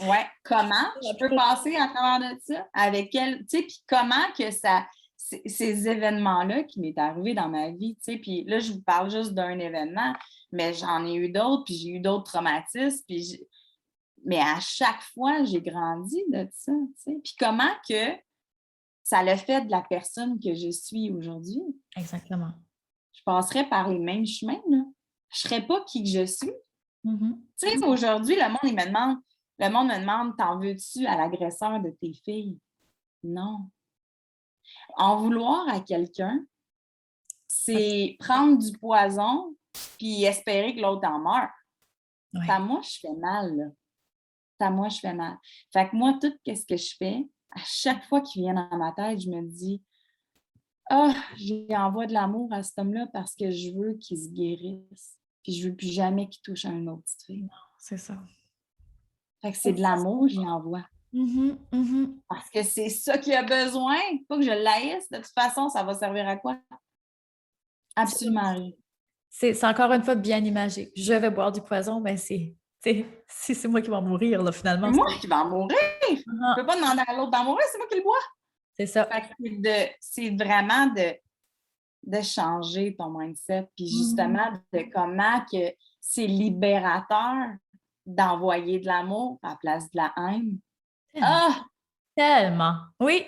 Oui, comment je peux passer à travers de ça? Avec elle, tu sais, puis comment que ces événements-là qui m'est arrivé dans ma vie, tu sais, puis là, je vous parle juste d'un événement, mais j'en ai eu d'autres, puis j'ai eu d'autres traumatismes, mais à chaque fois, j'ai grandi de ça, tu sais. Puis comment que ça l'a fait de la personne que je suis aujourd'hui? Exactement. Je passerais par les mêmes chemins, là. Je ne serais pas qui que je suis. Tu sais, aujourd'hui, le monde me demande, t'en veux-tu à l'agresseur de tes filles? Non. En vouloir à quelqu'un, c'est prendre du poison puis espérer que l'autre en meure. Ouais. À moi, je fais mal, là. À moi, je fais mal. Fait que moi, tout ce que je fais, à chaque fois qu'il vient dans ma tête, je me dis j'envoie de l'amour à cet homme-là parce que je veux qu'il se guérisse. Puis je veux plus jamais qu'il touche à une autre petite fille. Non, c'est ça. Fait que c'est de l'amour, j'y envoie. Parce que c'est ça qu'il a besoin. Pas que je l'haïsse. De toute façon, ça va servir à quoi? Absolument rien. C'est encore une fois bien imagé. Je vais boire du poison, mais c'est moi qui vais mourir, là, finalement. C'est moi qui vais en mourir. Je ne peux pas demander à l'autre d'en mourir, c'est moi qui le bois. C'est ça. Fait que c'est vraiment de changer ton mindset. Puis justement, de comment que c'est libérateur d'envoyer de l'amour à la place de la haine. Tellement. Oui.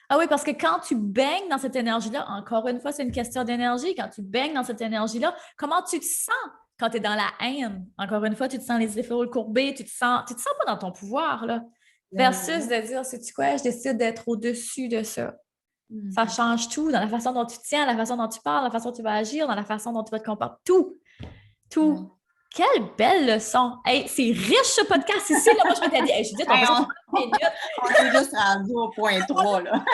Ah oui, parce que quand tu baignes dans cette énergie-là, encore une fois, c'est une question d'énergie. Quand tu baignes dans cette énergie-là, comment tu te sens quand tu es dans la haine? Encore une fois, tu te sens les épaules courbées, tu te sens pas dans ton pouvoir, là. Versus de dire, sais-tu quoi, je décide d'être au-dessus de ça. Ça change tout dans la façon dont tu tiens, la façon dont tu parles, la façon dont tu vas agir, dans la façon dont tu vas te comporter. Tout. Quelle belle leçon! Hey, c'est riche ce podcast ici. Là. Moi, je m'étais dit, je dis, on est juste rendu au point 3. Là.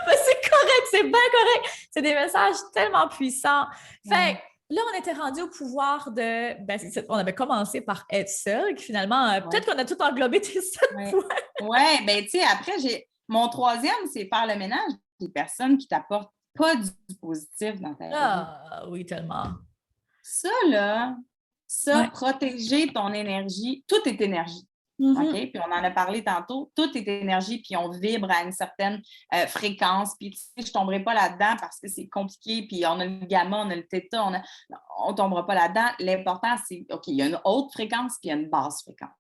Mais c'est correct, c'est bien correct. C'est des messages tellement puissants. Fait là, on était rendu au pouvoir de... on avait commencé par être seul, puis finalement, peut-être qu'on a tout englobé tes 7 points. Oui, bien, tu sais, après, mon troisième, c'est faire le ménage des personnes qui t'apportent pas du positif dans ta vie. Ah, oui, tellement. Ça, là, protéger ton énergie, tout est énergie. OK? Puis on en a parlé tantôt, tout est énergie, puis on vibre à une certaine fréquence. Puis tu sais, je ne tomberai pas là-dedans parce que c'est compliqué, puis on a le gamma, on a le theta, on ne tombera pas là-dedans. L'important, c'est, OK, il y a une haute fréquence, puis il y a une basse fréquence.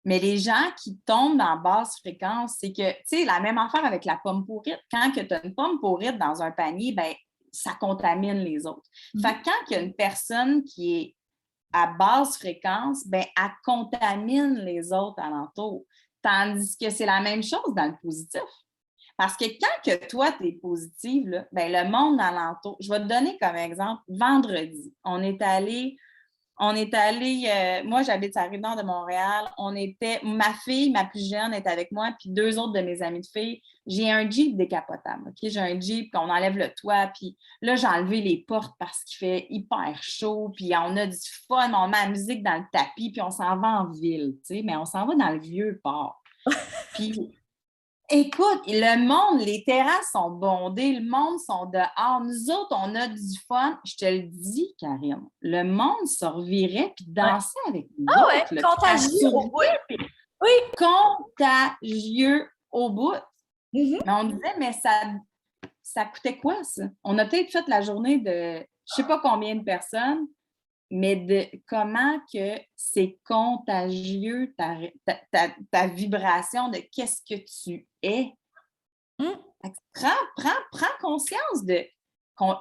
Mais les gens qui tombent dans basse fréquence, c'est que, tu sais, la même affaire avec la pomme pourrite. Quand tu as une pomme pourrite dans un panier, bien, ça contamine les autres. Fait que quand il y a une personne qui est à basse fréquence, ben, elle contamine les autres alentours. Tandis que c'est la même chose dans le positif. Parce que quand que toi, tu es positive, là, ben, le monde alentour, je vais te donner comme exemple, vendredi, moi, j'habite à la Rive-Nord de Montréal. Ma fille, ma plus jeune, est avec moi, puis 2 autres de mes amies de filles. J'ai un Jeep décapotable, OK? J'ai un Jeep, puis on enlève le toit, puis là, j'ai enlevé les portes parce qu'il fait hyper chaud, puis on a du fun, on met la musique dans le tapis, puis on s'en va en ville, tu sais, mais on s'en va dans le vieux port. Puis écoute, le monde, les terrasses sont bondées, le monde sont dehors. Nous autres, on a du fun. Je te le dis, Karine, le monde se revirait puis dansait avec nous autres. Ouais, contagieux au bout. Oui. Contagieux au bout. Mm-hmm. Mais on disait, mais ça coûtait quoi, ça? On a peut-être fait la journée de je sais pas combien de personnes, mais de comment que c'est contagieux ta vibration de qu'est-ce que tu es. Prends conscience de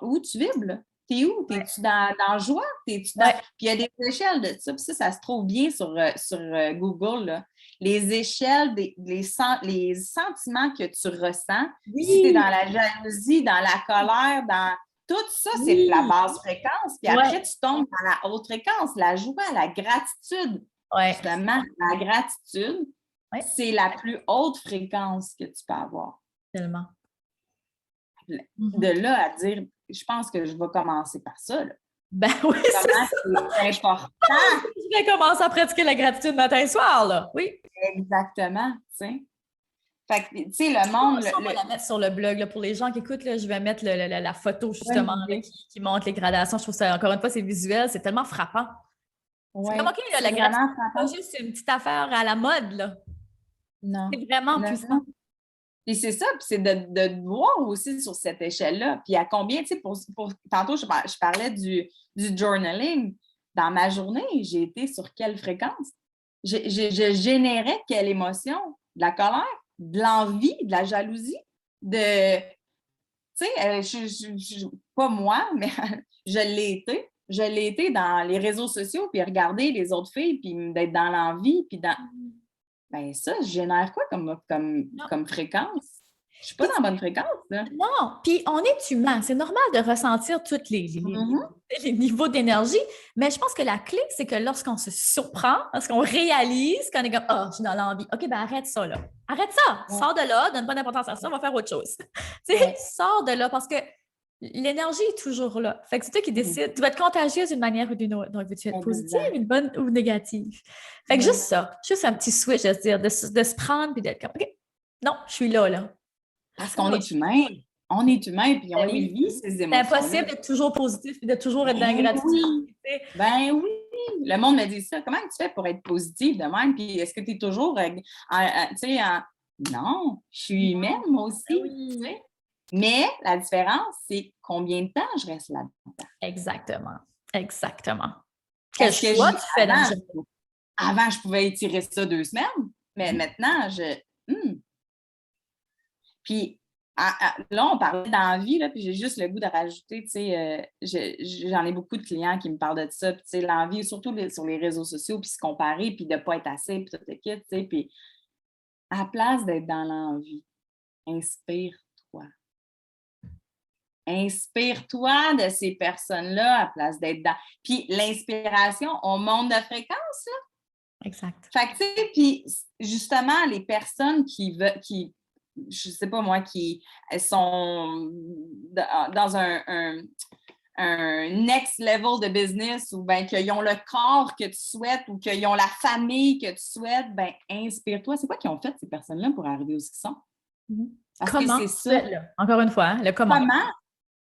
où tu vibres. Là. T'es où? T'es-tu dans la joie? T'es-tu dans... Puis il y a des échelles de ça. Puis ça se trouve bien sur Google. Là. Les échelles, les sentiments que tu ressens. Oui. Si tu es dans la jalousie, dans la colère, dans... Tout ça, c'est la basse fréquence. Puis après, tu tombes dans la haute fréquence, la joie, la gratitude. Justement, la gratitude, c'est la plus haute fréquence que tu peux avoir. Tellement. De là à dire, je pense que je vais commencer par ça. Là. Ben oui, c'est important. Je vais commencer à pratiquer la gratitude matin et soir, là. Oui. Exactement, tu sais. Fait que, tu sais, le monde... On va la mettre sur le blog. Là, pour les gens qui écoutent, là, je vais mettre la photo, justement, là, qui montre les gradations. Je trouve ça, encore une fois, c'est visuel. C'est tellement frappant. C'est comme, OK, là, la gratitude, c'est pas juste une petite affaire à la mode, là. Non. C'est vraiment puissant. Puis c'est ça, puis c'est de voir aussi sur cette échelle-là. Puis à combien, tu sais, tantôt, je parlais du journaling. Dans ma journée, j'ai été sur quelle fréquence? Je générais quelle émotion? De la colère? De l'envie? De la jalousie? Tu sais, pas moi, mais je l'ai été. Je l'ai été dans les réseaux sociaux, puis regarder les autres filles, puis d'être dans l'envie, puis dans... Ben ça, je génère quoi comme fréquence? Je suis pas dans la bonne fréquence, là. Non, puis on est humain. C'est normal de ressentir tous les niveaux d'énergie, mais je pense que la clé, c'est que lorsqu'on se surprend, lorsqu'on réalise qu'on est comme « Ah, oh, je suis dans l'envie. OK, ben arrête ça, là. Arrête ça. Sors de là, donne pas d'importance à ça, on va faire autre chose. » Tu sais, sors de là parce que l'énergie est toujours là. Fait que c'est toi qui décides. Tu vas être contagieuse d'une manière ou d'une autre. Donc, veux-tu être positive, une bonne ou négative? Fait que juste ça, juste un petit switch à se dire, de se prendre puis d'être comme, OK, non, je suis là, là. Parce qu'on est humain. On est humain puis on les vit, ces émotions. C'est impossible d'être toujours positif et de toujours être dans la gratitude. Ben oui. Le monde me dit ça. Comment tu fais pour être positive de même? Puis est-ce que tu es toujours, Non, je suis humaine, moi aussi. Oui. Mais la différence, c'est combien de temps je reste là-dedans. Exactement. Exactement. Quel choix tu fais dans le jour? Avant, je pouvais étirer ça 2 semaines, mais maintenant, Puis là, on parlait d'envie, là, puis j'ai juste le goût de rajouter, tu sais, j'en ai beaucoup de clients qui me parlent de ça, puis tu sais, l'envie, surtout sur les réseaux sociaux, puis se comparer, puis de ne pas être assez, puis tout le kit, tu sais, puis à la place d'être dans l'envie, inspire-toi. Inspire-toi de ces personnes-là à la place d'être dans... Puis l'inspiration, on monte de fréquence, là. Exact. Fait que, tu sais, puis justement, les personnes qui je sais pas moi, qui sont dans un next level de business ou bien qu'ils ont le corps que tu souhaites ou qu'ils ont la famille que tu souhaites, ben inspire-toi. C'est quoi qu'ils ont fait, ces personnes-là, pour arriver où ils sont? Parce comment? Que c'est ça. Encore une fois, hein, le comment.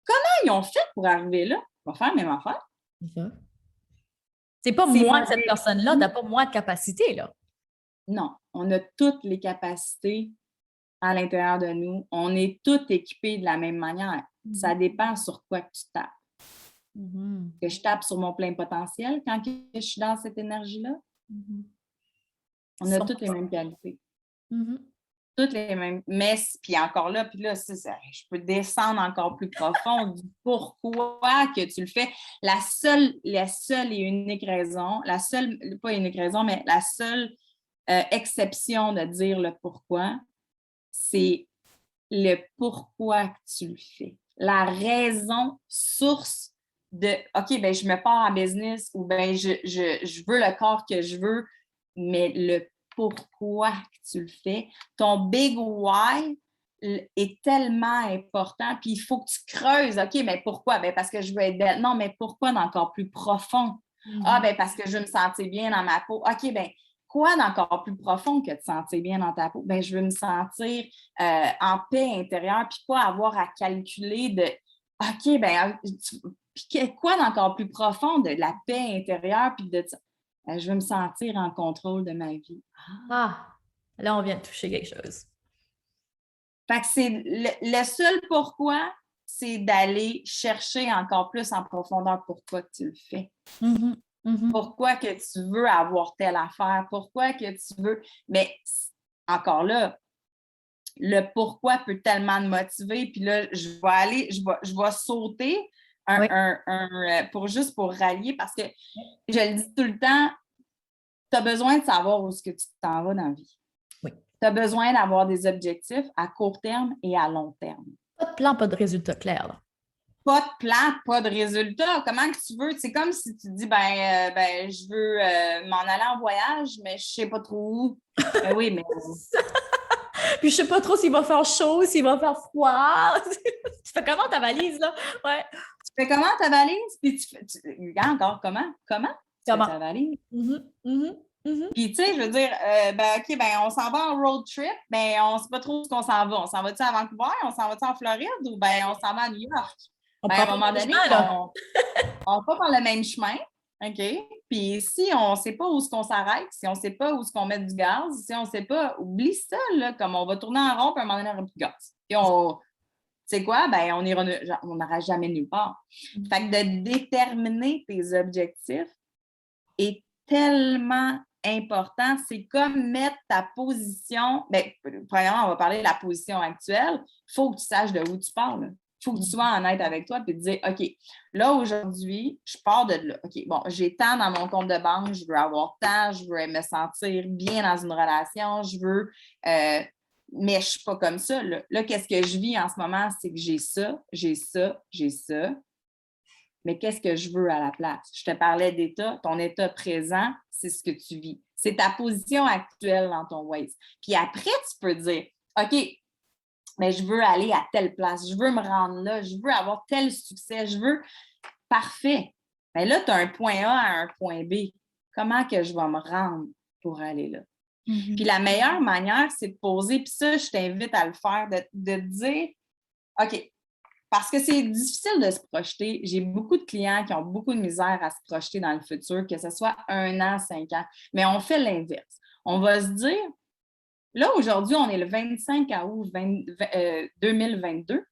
Comment ils ont fait pour arriver là? On va faire la même affaire. C'est pas moi, cette personne-là, t'as pas moi de capacité, là. Non, on a toutes les capacités à l'intérieur de nous. On est tous équipés de la même manière. Ça dépend sur quoi que tu tapes. Que je tape sur mon plein potentiel quand je suis dans cette énergie-là. On a toutes les mêmes qualités. toutes les mêmes messes, puis encore là, puis là, je peux descendre encore plus profond du pourquoi que tu le fais. La seule et unique raison, pas unique raison, mais la seule exception de dire le pourquoi, c'est le pourquoi que tu le fais. La raison source de OK, ben je me pars en business ou ben je veux le corps que je veux, mais le pourquoi que tu le fais. Ton big why est tellement important, puis il faut que tu creuses. OK, mais pourquoi? Ben parce que je veux être belle. Non, mais pourquoi d'encore plus profond? Ah, ben parce que je veux me sentir bien dans ma peau. OK, ben quoi d'encore plus profond que de te sentir bien dans ta peau? Ben je veux me sentir en paix intérieure, puis pas avoir à calculer de OK, ben puis quoi d'encore plus profond de la paix intérieure, puis de je veux me sentir en contrôle de ma vie. Ah, là, on vient de toucher quelque chose. Fait que c'est le seul pourquoi, c'est d'aller chercher encore plus en profondeur pourquoi tu le fais. Mm-hmm. Mm-hmm. Pourquoi que tu veux avoir telle affaire, pourquoi que tu veux. Mais encore là, le pourquoi peut tellement te motiver. Puis là, je vais sauter Oui. juste pour rallier parce que je le dis tout le temps, tu as besoin de savoir où est-ce que tu t'en vas dans la vie. Oui. Tu as besoin d'avoir des objectifs à court terme et à long terme. Pas de plan, pas de résultat clair. Là. Pas de plan, pas de résultat. Comment que tu veux? C'est comme si tu dis, je veux m'en aller en voyage, mais je sais pas trop où. Ben oui, mais Puis je sais pas trop s'il va faire chaud, s'il va faire froid. Tu fais comment ta valise, là? Ouais. tu fais comment ta valise? Puis regarde encore comment? Comment tu fais ta valise? Mm-hmm, mm-hmm, mm-hmm. Puis, tu sais, je veux dire, OK, on s'en va en road trip, mais on ne sait pas trop où on s'en va. On s'en va-tu à Vancouver? On s'en va-tu en Floride? Ou on s'en va à New York? À un moment donné, on va par le même chemin, OK? Puis si on ne sait pas où est-ce qu'on s'arrête, si on ne sait pas où est-ce qu'on met du gaz, si on ne sait pas, oublie ça, là, comme on va tourner en rond, puis à un moment donné, on n'aura plus de gaz. Puis tu sais quoi? On n'ira jamais nulle part. Fait que de déterminer tes objectifs est tellement important. C'est comme mettre ta position. Premièrement, on va parler de la position actuelle. Il faut que tu saches de où tu parles. Il faut que tu sois honnête avec toi et te dire, OK, là, aujourd'hui, je pars de là. OK, bon, j'ai tant dans mon compte de banque, je veux avoir tant, je veux me sentir bien dans une relation, je veux. Mais je ne suis pas comme ça. Là, qu'est-ce que je vis en ce moment? C'est que j'ai ça, j'ai ça, j'ai ça. Mais qu'est-ce que je veux à la place? Je te parlais d'état. Ton état présent, c'est ce que tu vis. C'est ta position actuelle dans ton Waze. Puis après, tu peux dire, OK, mais je veux aller à telle place, je veux me rendre là, je veux avoir tel succès, je veux... Parfait. Mais là, tu as un point A à un point B. Comment que je vais me rendre pour aller là? Mm-hmm. Puis la meilleure manière, c'est de poser, puis ça, je t'invite à le faire, de dire, OK, parce que c'est difficile de se projeter. J'ai beaucoup de clients qui ont beaucoup de misère à se projeter dans le futur, que ce soit 1 an, 5 ans. Mais on fait l'inverse. On va se dire, là, aujourd'hui, on est le 25 août 2022.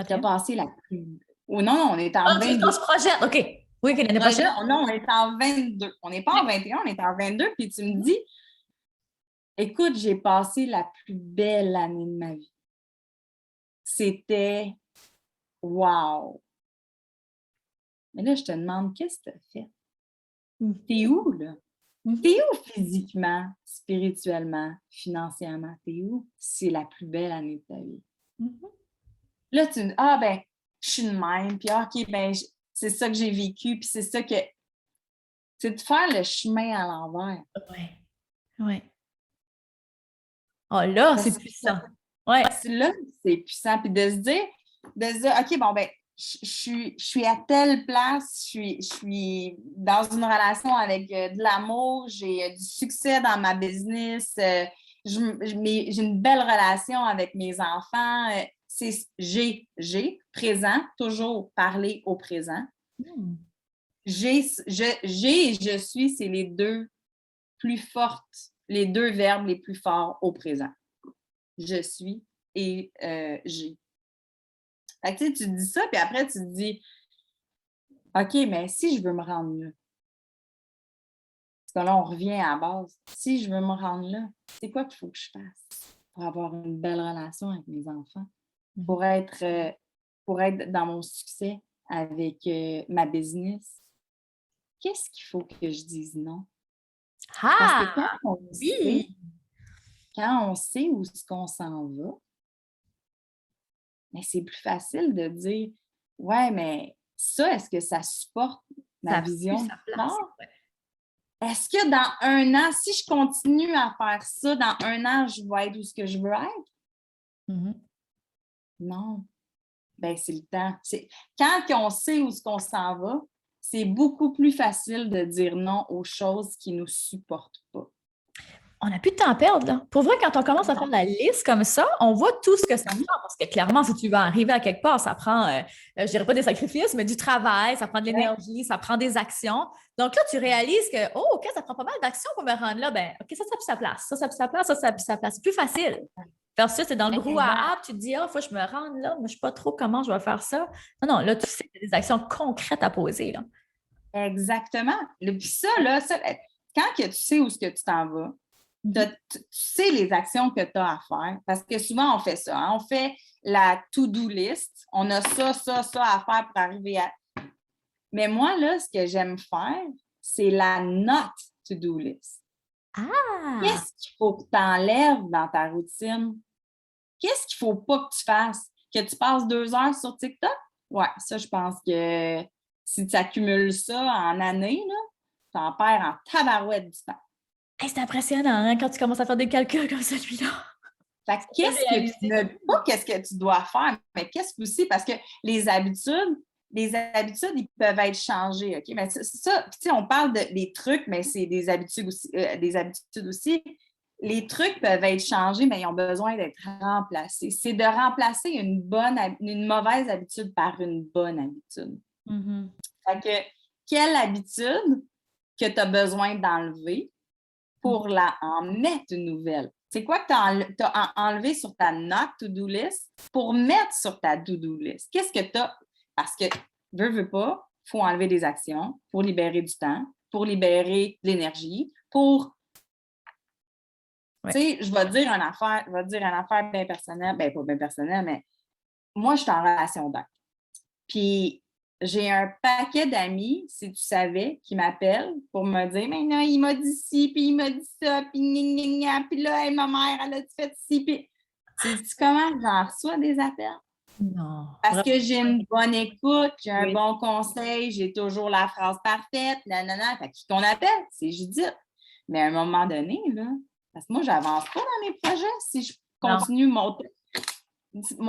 Tu as passé la plus... Oh non, on est en 22. On se projette, OK. Oui, l'année prochaine. Non, on est en 22. On n'est pas en 21, on est en 22. Puis tu me dis, écoute, j'ai passé la plus belle année de ma vie. C'était wow! Mais là, je te demande, qu'est-ce que tu as fait? T'es où, là? T'es où physiquement, spirituellement, financièrement? T'es où? C'est la plus belle année de ta vie. Là, tu me dis, je suis de même, puis OK, c'est ça que j'ai vécu, puis c'est ça que... C'est de faire le chemin à l'envers. Oui. Oui. Oh là, c'est puissant. Ouais. Là, c'est puissant. Puis de se dire, OK, je suis à telle place, je suis dans une relation avec de l'amour, j'ai du succès dans ma business, j'ai une belle relation avec mes enfants. J'ai, présent, toujours parler au présent. Je suis, c'est les deux plus fortes, les deux verbes les plus forts au présent. Je suis et j'ai. Fait que, tu dis ça, puis après, tu te dis, OK, mais si je veux me rendre là, parce que là, on revient à la base. Si je veux me rendre là, c'est quoi qu'il faut que je fasse? pour avoir une belle relation avec mes enfants, Mhm. pour être dans mon succès avec ma business, qu'est-ce qu'il faut que je dise non? Parce que Ah, oui! quand on sait où est-ce qu'on s'en va, mais c'est plus facile de dire ouais, mais ça, est-ce que ça supporte Ça ma a plus vision sa plus place. tard? Ouais. Est-ce que dans un an, si je continue à faire ça, dans un an, je vais être où ce que je veux être? Mhm. Non. Ben, c'est le temps. Quand on sait où ce qu'on s'en va, c'est beaucoup plus facile de dire non aux choses qui ne nous supportent pas. On n'a plus de temps à perdre, là. Pour vrai, quand on commence à faire la liste comme ça, on voit tout ce que ça prend. Parce que clairement, si tu veux arriver à quelque part, ça prend, je dirais pas des sacrifices, mais du travail, ça prend de Ouais, l'énergie, ça prend des actions. Donc là, tu réalises que, oh, OK, ça prend pas mal d'actions pour me rendre là. Ben, OK, ça a plus sa place. Ça a plus sa place. Ça a plus sa place. C'est plus facile. Versus, c'est dans le exact. brouhaha, puis tu te dis, oh, il faut que je me rende là, mais je ne sais pas trop comment je vais faire ça. Non, non, là, tu sais que des actions concrètes à poser, là. Exactement. Puis ça, là, quand que tu sais où ce que tu t'en vas, tu sais les actions que tu as à faire. Parce que souvent, on fait ça. Hein? On fait la to-do list. On a ça, ça, ça à faire pour arriver à. Mais moi, là, ce que j'aime faire, c'est la not to-do list. Ah! Qu'est-ce qu'il faut que tu enlèves dans ta routine? Qu'est-ce qu'il ne faut pas que tu fasses? Que tu passes 2 heures sur TikTok? Ouais, ça, je pense que si tu accumules ça en années, tu en perds en tabarouette du temps. Hey, c'est impressionnant hein, quand tu commences à faire des calculs comme celui-là. Fait que De qu'est-ce que tu réaliser. ne pas qu'est-ce que tu dois faire, mais qu'est-ce que aussi, parce que les habitudes, ils peuvent être changées, OK? Mais ça, tu sais, on parle des trucs, mais c'est des habitudes aussi, Les trucs peuvent être changés, mais ils ont besoin d'être remplacés. C'est de remplacer une mauvaise habitude par une bonne habitude. Mhm. Fait que, quelle habitude que tu as besoin d'enlever pour en mettre une nouvelle? C'est quoi que tu as enlevé sur ta not to-do list pour mettre sur ta to-do list? Qu'est-ce que tu as? Parce que, veux pas, il faut enlever des actions pour libérer du temps, pour libérer de l'énergie, pour. Ouais. Tu sais, je vais te dire une affaire bien personnelle, bien pas bien personnelle, mais moi, je suis en relation d'aide. Puis, j'ai un paquet d'amis, si tu savais, qui m'appellent pour me dire mais non, il m'a dit ci, puis il m'a dit ça, puis gna, gna, gna, puis là, hey, ma mère, elle a fait ci, puis. Sais-tu comment j'en reçois des appels? Non, Parce vraiment. que j'ai une bonne écoute, j'ai un Oui. bon conseil, j'ai toujours la phrase parfaite, nanana. Fait qui qu'on appelle? C'est Judith. Mais à un moment donné, là, parce que moi, j'avance pas dans mes projets si je Non, continue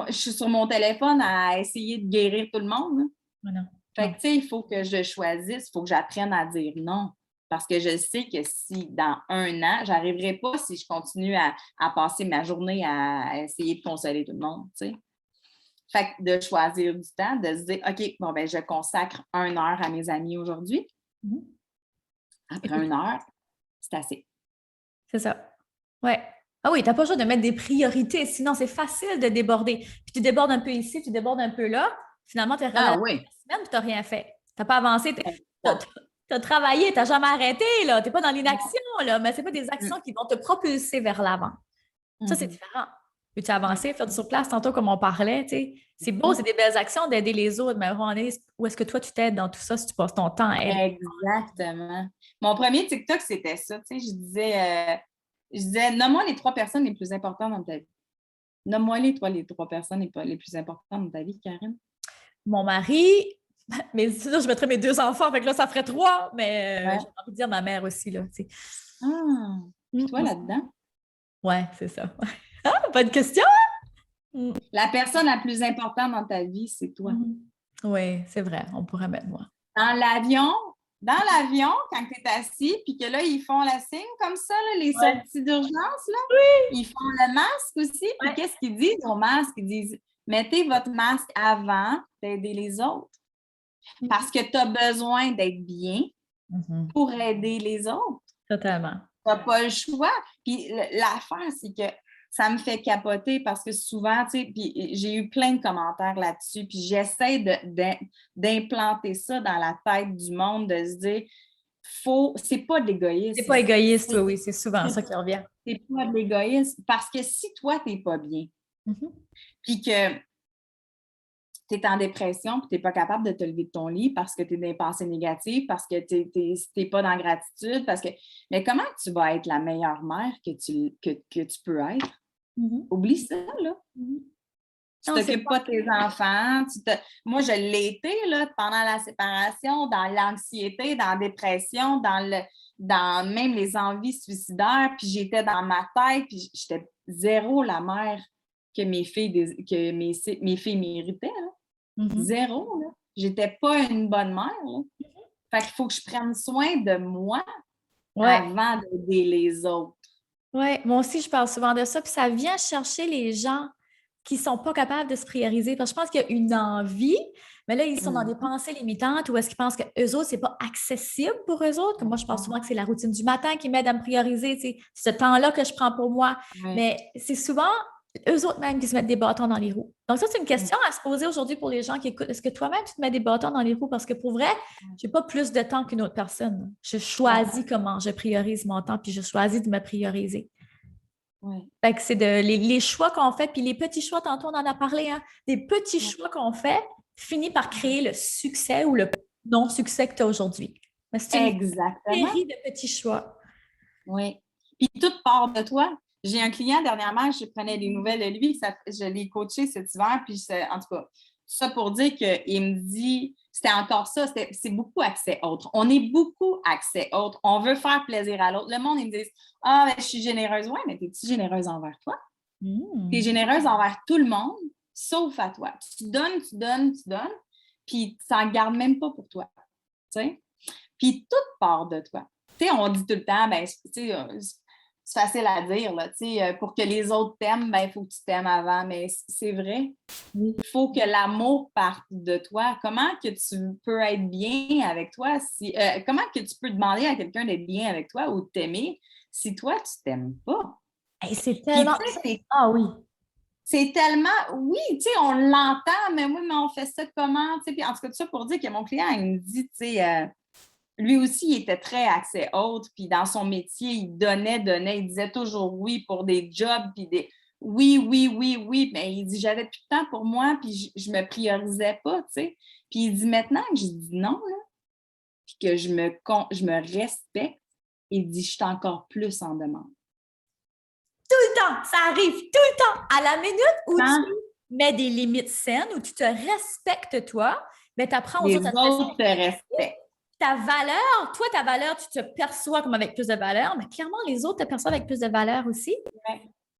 je suis sur mon téléphone à essayer de guérir tout le monde. Là. non, Fait non. que, tu sais, il faut que je choisisse, il faut que j'apprenne à dire non. Parce que je sais que si dans un an, je n'arriverai pas si je continue à passer ma journée à essayer de consoler tout le monde, tu sais. Fait que de choisir du temps, de se dire, OK, bon, ben je consacre 1 heure à mes amis aujourd'hui. Mhm. Après 1 heure, c'est assez. C'est ça. Ouais. Ah oui, tu n'as pas le choix de mettre des priorités, sinon c'est facile de déborder. Puis tu débordes un peu ici, tu débordes un peu là. Finalement, tu es Ah relaxé oui. la semaine, puis tu n'as rien fait. Tu n'as pas avancé. Tu as travaillé, tu n'as jamais arrêté, là. Tu n'es pas dans l'inaction, là, mais ce pas des actions qui vont te propulser vers l'avant. Ça, c'est Mhm. différent. Peux-tu avancer, faire du surplace tantôt comme on parlait, tu sais? C'est beau, Mhm. c'est des belles actions d'aider les autres, mais où est-ce que toi, tu t'aides dans tout ça si tu passes ton temps à aider? Exactement. Mon premier TikTok, c'était ça. Tu sais, je disais, nomme-moi les 3 personnes les plus importantes dans ta vie. Nomme-moi toi, les 3 personnes les plus importantes dans ta vie, Karine. Mon mari, mais sinon, je mettrais mes 2 enfants, fait que là, ça ferait 3, mais Ouais. j'ai envie de dire ma mère aussi, là, tu sais. Ah, puis toi là-dedans? Ouais, c'est ça. Ah, bonne question! Mm. La personne la plus importante dans ta vie, c'est toi. Oui, c'est vrai, on pourrait mettre moi. Dans l'avion, quand tu es assis, puis que là, ils font la signe comme ça, là, les Ouais, sorties d'urgence, là, ils font le masque aussi. Puis ouais. qu'est-ce qu'ils disent au masque? Ils disent, mettez votre masque avant d'aider les autres. Parce que tu as besoin d'être bien Mhm. pour aider les autres. Totalement. Tu n'as pas le choix. Puis l'affaire, c'est que ça me fait capoter parce que souvent, tu sais, puis j'ai eu plein de commentaires là-dessus, puis j'essaie d'implanter ça dans la tête du monde, de se dire, c'est pas de l'égoïsme. C'est pas égoïste, oui, c'est souvent ça qui revient. C'est pas de l'égoïsme parce que si toi, t'es pas bien, puis que tu es en dépression, puis tu n'es pas capable de te lever de ton lit parce que tu es dans les pensées négatives, parce que tu n'es pas dans la gratitude, mais comment tu vas être la meilleure mère que tu peux être? Oublie ça, là. Tu t'occupes pas de tes enfants. Moi, je l'ai été là, pendant la séparation, dans l'anxiété, dans la dépression, dans même les envies suicidaires, puis j'étais dans ma tête, puis j'étais zéro la mère que mes filles méritaient. Là. Zéro. Là. J'étais pas une bonne mère. Là. Fait qu'il faut que je prenne soin de moi avant d'aider les autres. Oui, moi aussi, je parle souvent de ça. Puis ça vient chercher les gens qui ne sont pas capables de se prioriser. Parce que je pense qu'il y a une envie, mais là, ils sont dans des pensées limitantes ou est-ce qu'ils pensent qu'eux autres, ce n'est pas accessible pour eux autres? Comme moi, je pense souvent que c'est la routine du matin qui m'aide à me prioriser. C'est ce temps-là que je prends pour moi. Mais c'est souvent eux autres même qui se mettent des bâtons dans les roues. Donc, ça, c'est une question à se poser aujourd'hui pour les gens qui écoutent. Est-ce que toi-même, tu te mets des bâtons dans les roues? Parce que pour vrai, je n'ai pas plus de temps qu'une autre personne. Je choisis comment je priorise mon temps, puis je choisis de me prioriser. Fait que c'est les choix qu'on fait, puis les petits choix, tantôt on en a parlé, hein, des petits choix qu'on fait finissent par créer le succès ou le non-succès que tu as aujourd'hui. Mais c'est une série de petits choix. Oui. Puis tout part de toi. J'ai un client dernièrement, je prenais des nouvelles de lui, je l'ai coaché cet hiver, puis en tout cas, ça pour dire qu'il me dit, c'était encore ça, c'est beaucoup accès autre. On est beaucoup accès autre. On veut faire plaisir à l'autre. Le monde, ils me disent, ben, je suis généreuse. Oui, mais es-tu généreuse envers toi? Tu es généreuse envers tout le monde, sauf à toi. Tu donnes, puis tu n'en gardes même pas pour toi. T'sais? Puis tout part de toi. T'sais, on dit tout le temps, ben, c'est facile à dire, là, pour que les autres t'aiment, ben, il faut que tu t'aimes avant, mais c'est vrai. Il faut que l'amour parte de toi. Comment que tu peux être bien avec toi? Comment que tu peux demander à quelqu'un d'être bien avec toi ou de t'aimer si toi, tu t'aimes pas? Hey, c'est tellement... Ah oui! C'est tellement... Oui, on l'entend, mais oui, mais on fait ça comment? Puis en tout cas, tout ça pour dire que mon client, il me dit, lui aussi, il était très accès haute, puis dans son métier, il donnait, il disait toujours oui pour des jobs, puis des oui, mais il dit, j'avais plus de temps pour moi, puis je me priorisais pas, tu sais. Puis il dit, maintenant que je dis non, là, puis que je me respecte, il dit, je suis encore plus en demande. Tout le temps, ça arrive tout le temps. À la minute où tu mets des limites saines, où tu te respectes toi, mais tu apprends aux autres à te respecter. Ta valeur, tu te perçois comme avec plus de valeur, mais clairement, les autres te perçoivent avec plus de valeur aussi.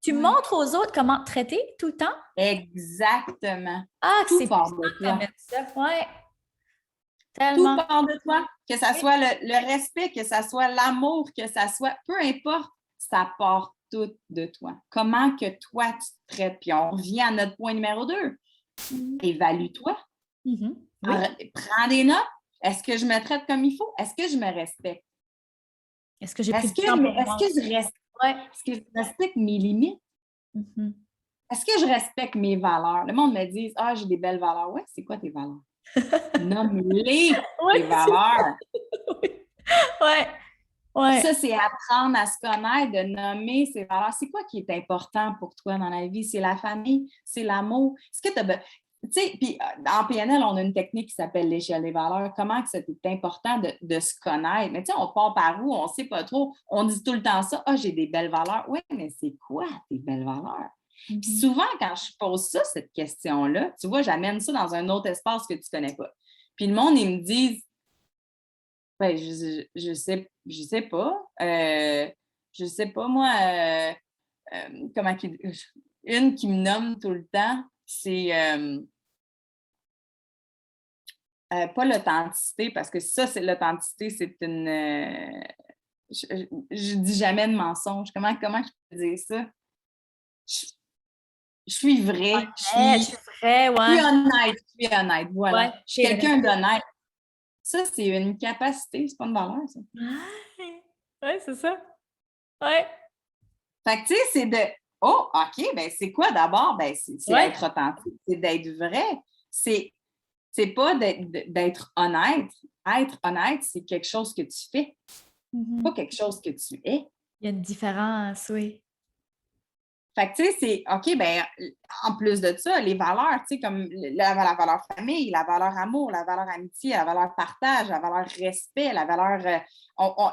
Tu montres aux autres comment te traiter tout le temps. Exactement. Tout part de toi. Tout part de toi. Que ça soit le respect, que ça soit l'amour, que ça soit... Peu importe, ça part tout de toi. Comment que toi, tu te traites? Puis on revient à notre point numéro 2. Évalue-toi. Prends des notes. Est-ce que je me traite comme il faut? Est-ce que je me respecte? Est-ce que j'ai pris du temps pour moi? Est-ce que je respecte mes limites? Est-ce que je respecte mes valeurs? Le monde me dit, j'ai des belles valeurs. Ouais, c'est quoi tes valeurs? Nomme-les, tes valeurs. Ça, c'est apprendre à se connaître, de nommer ses valeurs. C'est quoi qui est important pour toi dans la vie? C'est la famille, c'est l'amour. Est-ce que tu as... Tu sais, puis en PNL, on a une technique qui s'appelle l'échelle des valeurs. Comment que c'est important de se connaître? Mais tu sais, on part par où? On ne sait pas trop. On dit tout le temps ça. J'ai des belles valeurs. Oui, mais c'est quoi tes belles valeurs? Puis souvent, quand je pose ça, cette question-là, tu vois, j'amène ça dans un autre espace que tu ne connais pas. Puis le monde, ils me disent, ben, je sais pas. Je sais pas, moi, une qui me nomme tout le temps, c'est pas l'authenticité, parce que ça, c'est l'authenticité, c'est une... je dis jamais de mensonge. Comment je peux dire ça? Je suis vraie. Je suis honnête, voilà. Je suis quelqu'un d'honnête. Ça, c'est une capacité, c'est pas une valeur, ça. Oui, c'est ça. Oui. Fait que, tu sais, c'est de... Oh, OK, ben c'est quoi d'abord? Ben, c'est être authentique, c'est d'être vrai. C'est pas d'être honnête. être honnête, c'est quelque chose que tu fais, pas Mhm. quelque chose que tu es. Il y a une différence, oui. Fait que, tu sais, c'est OK, ben en plus de ça, les valeurs, tu sais, comme la valeur famille, la valeur amour, la valeur amitié, la valeur partage, la valeur respect, la valeur.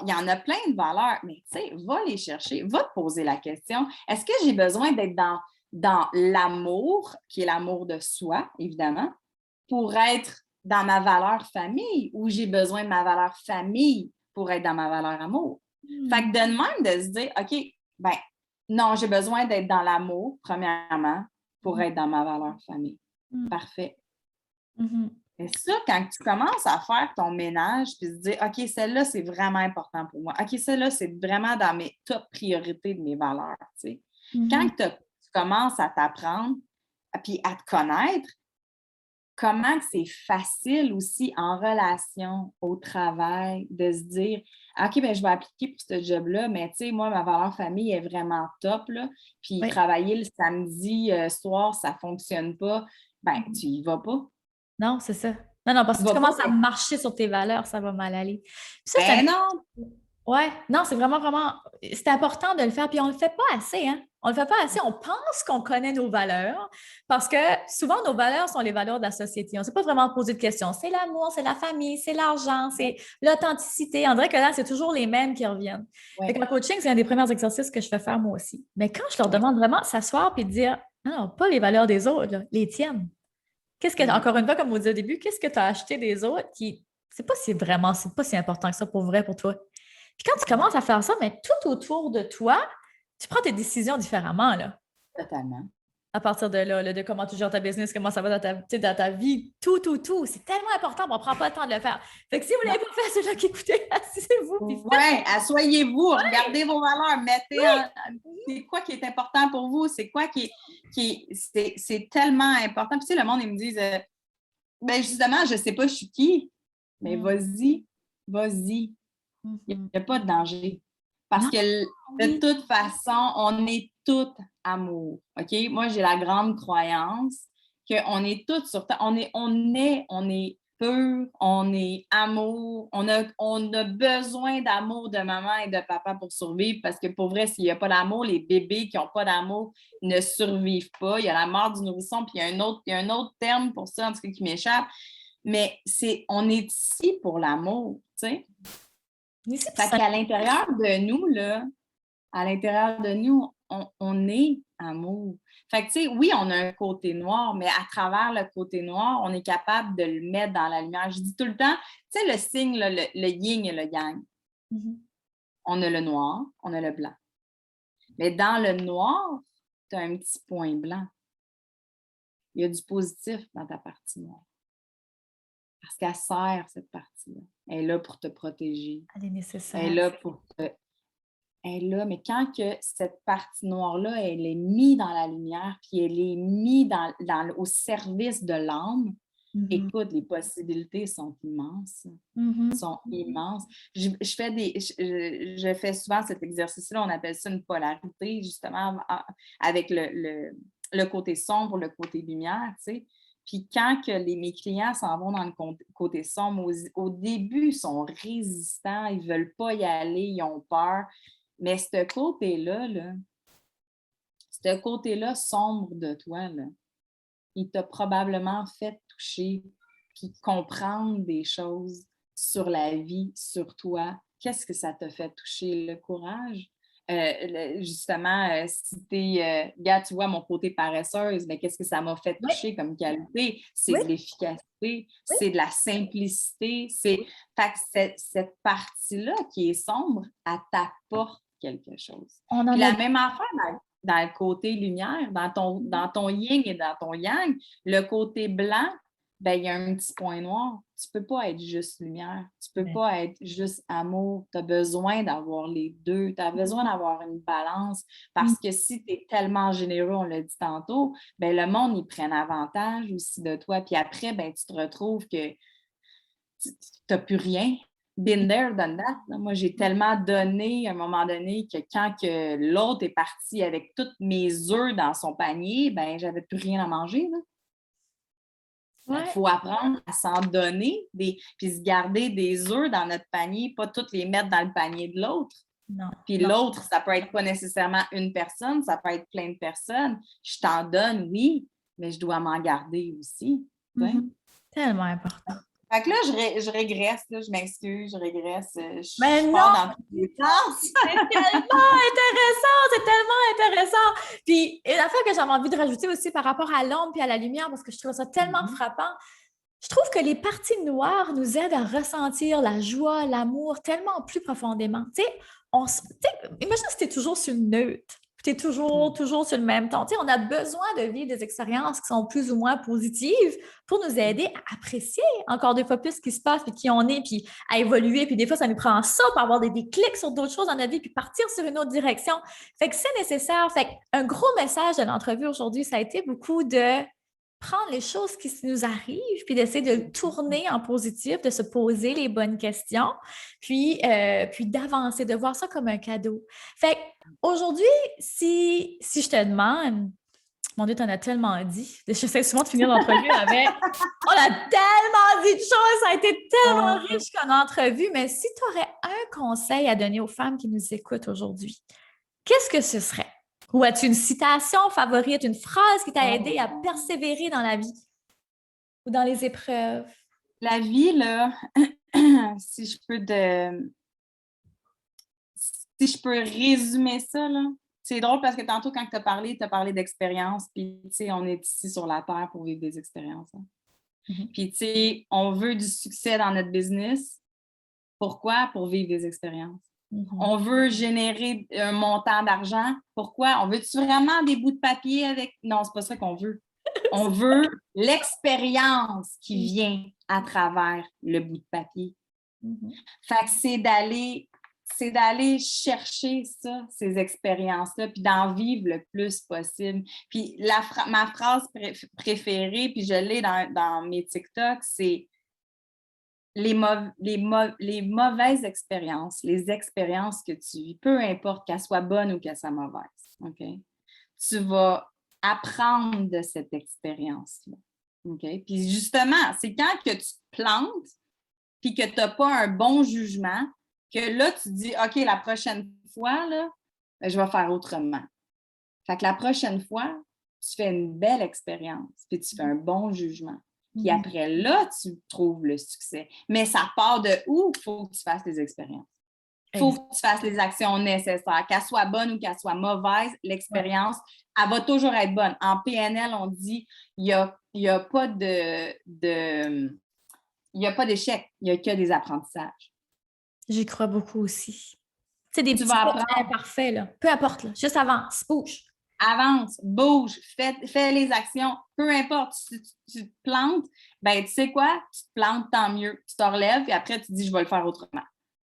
Il y en a plein de valeurs, mais tu sais, va les chercher, va te poser la question est-ce que j'ai besoin d'être dans l'amour, qui est l'amour de soi, évidemment, pour être dans ma valeur famille ou j'ai besoin de ma valeur famille pour être dans ma valeur amour? Fait que Hmm. de même de se dire OK, ben non, j'ai besoin d'être dans l'amour, premièrement, pour Mhm. être dans ma valeur famille. Mhm. Parfait. Mhm. Et ça, quand tu commences à faire ton ménage, puis se dire, OK, celle-là, c'est vraiment important pour moi. OK, celle-là, c'est vraiment dans mes top priorités de mes valeurs. Tu sais. Quand Mhm. tu commences à t'apprendre, puis à te connaître, comment que c'est facile aussi en relation, au travail, de se dire OK, ben je vais appliquer pour ce job-là, mais tu sais, moi, ma valeur famille est vraiment top, là. Puis Oui. travailler le samedi soir, ça ne fonctionne pas. Ben, tu y vas pas. Non, c'est ça. Non, non, parce Tu que tu vas pas. commences à marcher sur tes valeurs, ça va mal aller. Puis ça, c'est Ben non! ouais, non, c'est vraiment, vraiment, c'est important de le faire, puis on ne le fait pas assez, hein? On ne le fait pas assez. On pense qu'on connaît nos valeurs parce que souvent, nos valeurs sont les valeurs de la société. On ne s'est pas vraiment posé de questions. C'est l'amour, c'est la famille, c'est l'argent, c'est l'authenticité. On dirait que là, c'est toujours les mêmes qui reviennent. Fait que Oui, le coaching, c'est un des premiers exercices que je fais faire moi aussi. Mais quand je leur oui. demande vraiment de s'asseoir puis de dire, non, non, pas les valeurs des autres, là, les tiennes. Qu'est-ce que, Mm. encore une fois, comme on dit au début, qu'est-ce que tu as acheté des autres qui, c'est pas si important que ça pour vrai pour toi. Puis quand tu commences à faire ça, mais tout autour de toi, tu prends tes décisions différemment, là. Totalement. À partir de là, de comment tu gères ta business, comment ça va dans ta, tu sais, dans ta vie, tout, tout, tout. C'est tellement important, mais on ne prend pas le temps de le faire. Fait que si vous ne Non. l'avez pas fait, c'est là qui écoutez, asseyez-vous, puis faites. Ouais, asseyez-vous, regardez vos valeurs, mettez c'est quoi qui est important pour vous, c'est quoi c'est tellement important. Puis tu sais, le monde, ils me disent ben justement, je ne sais pas je suis qui, mais Mm. vas-y, vas-y. Il Mhm. n'y a pas de danger. Parce Non, que de oui. toute façon, on est toutes amour. OK? Moi, j'ai la grande croyance qu'on est toutes sur Terre. On est pur, on est amour. On a besoin d'amour de maman et de papa pour survivre parce que pour vrai, s'il n'y a pas d'amour, les bébés qui n'ont pas d'amour ne survivent pas. Il y a la mort du nourrisson, puis il y a un autre terme pour ça, en tout cas, qui m'échappe. Mais on est ici pour l'amour, tu sais. Mais c'est Fait qu'à l'intérieur de nous, là, à l'intérieur de nous, on est amour. Fait que, tu sais, oui, on a un côté noir, mais à travers le côté noir, on est capable de le mettre dans la lumière. Je dis tout le temps, tu sais, le signe, là, le yin et le yang. Mhm. On a le noir, on a le blanc. Mais dans le noir, tu as un petit point blanc. Il y a du positif dans ta partie noire. Parce qu'elle sert, cette partie-là. Elle est là pour te protéger. Elle est Elle est nécessaire. là pour te Elle est là, mais quand que cette partie noire-là, elle est mise dans la lumière, puis elle est mise au service de l'âme, Mhm. écoute, les possibilités sont immenses. Mhm. Sont immenses. Je fais souvent cet exercice-là, on appelle ça une polarité, justement, avec le côté sombre, le côté lumière, tu sais. Puis quand que mes clients s'en vont dans le côté sombre, au début, ils sont résistants, ils ne veulent pas y aller, ils ont peur. Mais ce côté-là sombre de toi, là, il t'a probablement fait toucher puis comprendre des choses sur la vie, sur toi. Qu'est-ce que ça t'a fait toucher? Le courage? Justement, si t'es, regarde, tu vois mon côté paresseuse, mais qu'est-ce que ça m'a fait Oui, toucher comme qualité? C'est oui, de l'efficacité, oui. c'est de la simplicité. Fait que cette partie-là qui est sombre, elle t'apporte quelque chose. On Puis en a. la même affaire dans le côté lumière, dans ton yin et dans ton yang, le côté blanc, ben, il y a un petit point noir. Tu ne peux pas être juste lumière. Tu ne peux Ben, pas être juste amour. Tu as besoin d'avoir les deux. Tu as besoin d'avoir une balance. mhm. Parce que si tu es tellement généreux, on l'a dit tantôt, ben, le monde, ils prennent avantage aussi de toi. Puis après, ben, tu te retrouves que tu n'as plus rien. Been there, done that. Moi, j'ai tellement donné à un moment donné que quand que l'autre est parti avec tous mes œufs dans son panier, ben j'avais plus rien à manger. Là. Il faut apprendre à s'en donner, puis se garder des œufs dans notre panier, pas tous les mettre dans le panier de l'autre. Non. Puis l'autre, ça peut être pas nécessairement une personne, ça peut être plein de personnes. Je t'en donne, oui, mais je dois m'en garder aussi. Tellement important. Fait que là, je régresse, là, je m'excuse, je régresse. Mais je non! pars dans tous les sens. C'est tellement intéressant. Puis, l'affaire que j'avais envie de rajouter aussi par rapport à l'ombre et à la lumière, parce que je trouve ça tellement frappant, je trouve que les parties noires nous aident à ressentir la joie, l'amour tellement plus profondément. Tu sais, imagine si tu es toujours sur le neutre. Tu es toujours sur le même ton. Tu sais, on a besoin de vivre des expériences qui sont plus ou moins positives pour nous aider à apprécier encore deux fois plus ce qui se passe, puis qui on est, puis à évoluer. Puis des fois, ça nous prend ça pour avoir des clics sur d'autres choses dans notre vie, puis partir sur une autre direction. Fait que c'est nécessaire. Fait qu'un gros message de l'entrevue aujourd'hui, ça a été beaucoup de prendre les choses qui nous arrivent, puis d'essayer de le tourner en positif, de se poser les bonnes questions, puis d'avancer, de voir ça comme un cadeau. Fait qu'aujourd'hui, si je te demande, mon Dieu, t'en as tellement dit, j'essaie souvent de finir l'entrevue avec « On a tellement dit de choses, ça a été tellement riche comme entrevue », mais si tu aurais un conseil à donner aux femmes qui nous écoutent aujourd'hui, qu'est-ce que ce serait? Ou as-tu une citation favorite, une phrase qui t'a aidé à persévérer dans la vie ou dans les épreuves? La vie, là, si je peux résumer ça, là, c'est drôle parce que tantôt, quand tu as parlé d'expérience, puis, tu sais, on est ici sur la Terre pour vivre des expériences. Hein. Puis, tu sais, on veut du succès dans notre business. Pourquoi? Pour vivre des expériences. On veut générer un montant d'argent. Pourquoi? On veut-tu vraiment des bouts de papier avec... Non, c'est pas ça qu'on veut. On veut l'expérience qui vient à travers le bout de papier. Fait que c'est d'aller chercher ça, ces expériences-là, puis d'en vivre le plus possible. Puis ma phrase préférée, puis je l'ai dans mes TikTok, c'est les mauvaises expériences, les expériences que tu vis, peu importe qu'elles soient bonnes ou qu'elles soient mauvaises, OK? Tu vas apprendre de cette expérience-là, OK? Puis justement, c'est quand que tu te plantes puis que tu n'as pas un bon jugement que là, tu te dis, OK, la prochaine fois, là, je vais faire autrement. Fait que la prochaine fois, tu fais une belle expérience puis tu fais un bon jugement. Puis après, là, tu trouves le succès. Mais ça part de où? Il faut que tu fasses des expériences. Il faut que tu fasses les actions nécessaires. Qu'elles soient bonnes ou qu'elles soient mauvaises, l'expérience, elle va toujours être bonne. En PNL, on dit il n'y a pas d'échec, il n'y a que des apprentissages. J'y crois beaucoup aussi. C'est des petits pas imparfaits, là. Peu importe, là. Juste avance, bouge. Avance, bouge, fais les actions, peu importe, si tu te plantes, ben tu sais quoi, tu te plantes, tant mieux, tu te relèves, et après tu te dis, je vais le faire autrement.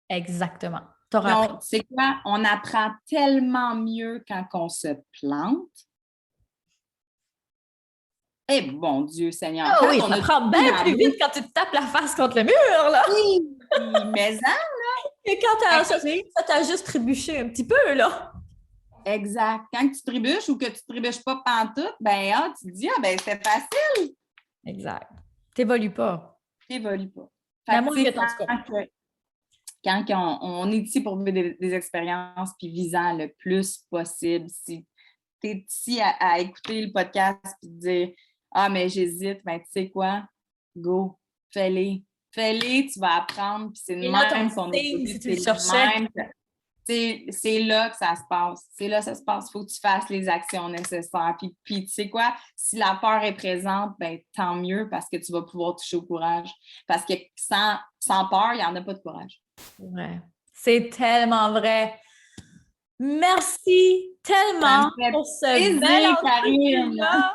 Exactement. Donc, c'est quoi, on apprend tellement mieux quand on se plante. Eh, bon Dieu Seigneur! Oh oui, ça apprend bien plus vite quand tu te tapes la face contre le mur, là! Oui, mais ça, là! Et quand ça t'a juste trébuché un petit peu, là! Exact. Quand tu trébuches ou que tu ne trébuches pas pantoute, ben tu te dis, c'est facile. Exact. T'évolues pas. T'évolues pas. Quand on est ici pour vivre des expériences puis visant le plus possible, si tu es ici à écouter le podcast et te dire, mais j'hésite, ben tu sais quoi? Go, fais-les. Fais-les, tu vas apprendre, puis c'est le même qu'on est. Si tu le cherchais. C'est là que ça se passe. C'est là que ça se passe. Il faut que tu fasses les actions nécessaires. Puis tu sais quoi? Si la peur est présente, ben tant mieux parce que tu vas pouvoir toucher au courage. Parce que sans peur, il n'y en a pas de courage. Ouais. C'est tellement vrai. Merci tellement pour ce bel entretien-là.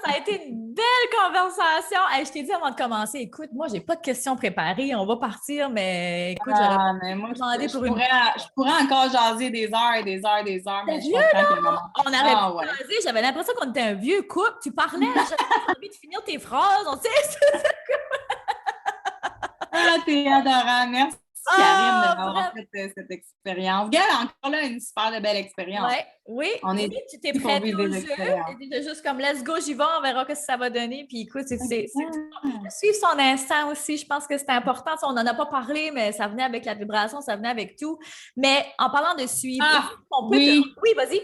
Ça a été une belle conversation. Hey, je t'ai dit avant de commencer, écoute, moi, j'ai pas de questions préparées. On va partir, mais écoute, je pourrais encore jaser des heures et des heures et des heures, mais je comprends on arrête de jaser. J'avais l'impression qu'on était un vieux couple. Tu parlais, j'avais envie de finir tes phrases. On sait. T'es adorant. Merci Karine, Ah, d'avoir vraiment. fait cette expérience. Regarde, encore là, une super de belle expérience. Ouais, oui, On oui, est tu t'es ici pour prêté vivre au des jeu. expériences. T'étais juste comme, let's go, j'y vais, on verra ce que ça va donner. Puis écoute, Exact. suivre son instinct aussi, je pense que c'est important. Tu sais, on n'en a pas parlé, mais ça venait avec la vibration, ça venait avec tout. Mais en parlant de suivre, où Ah, est-ce qu'on peut te... oui. Oui, vas-y.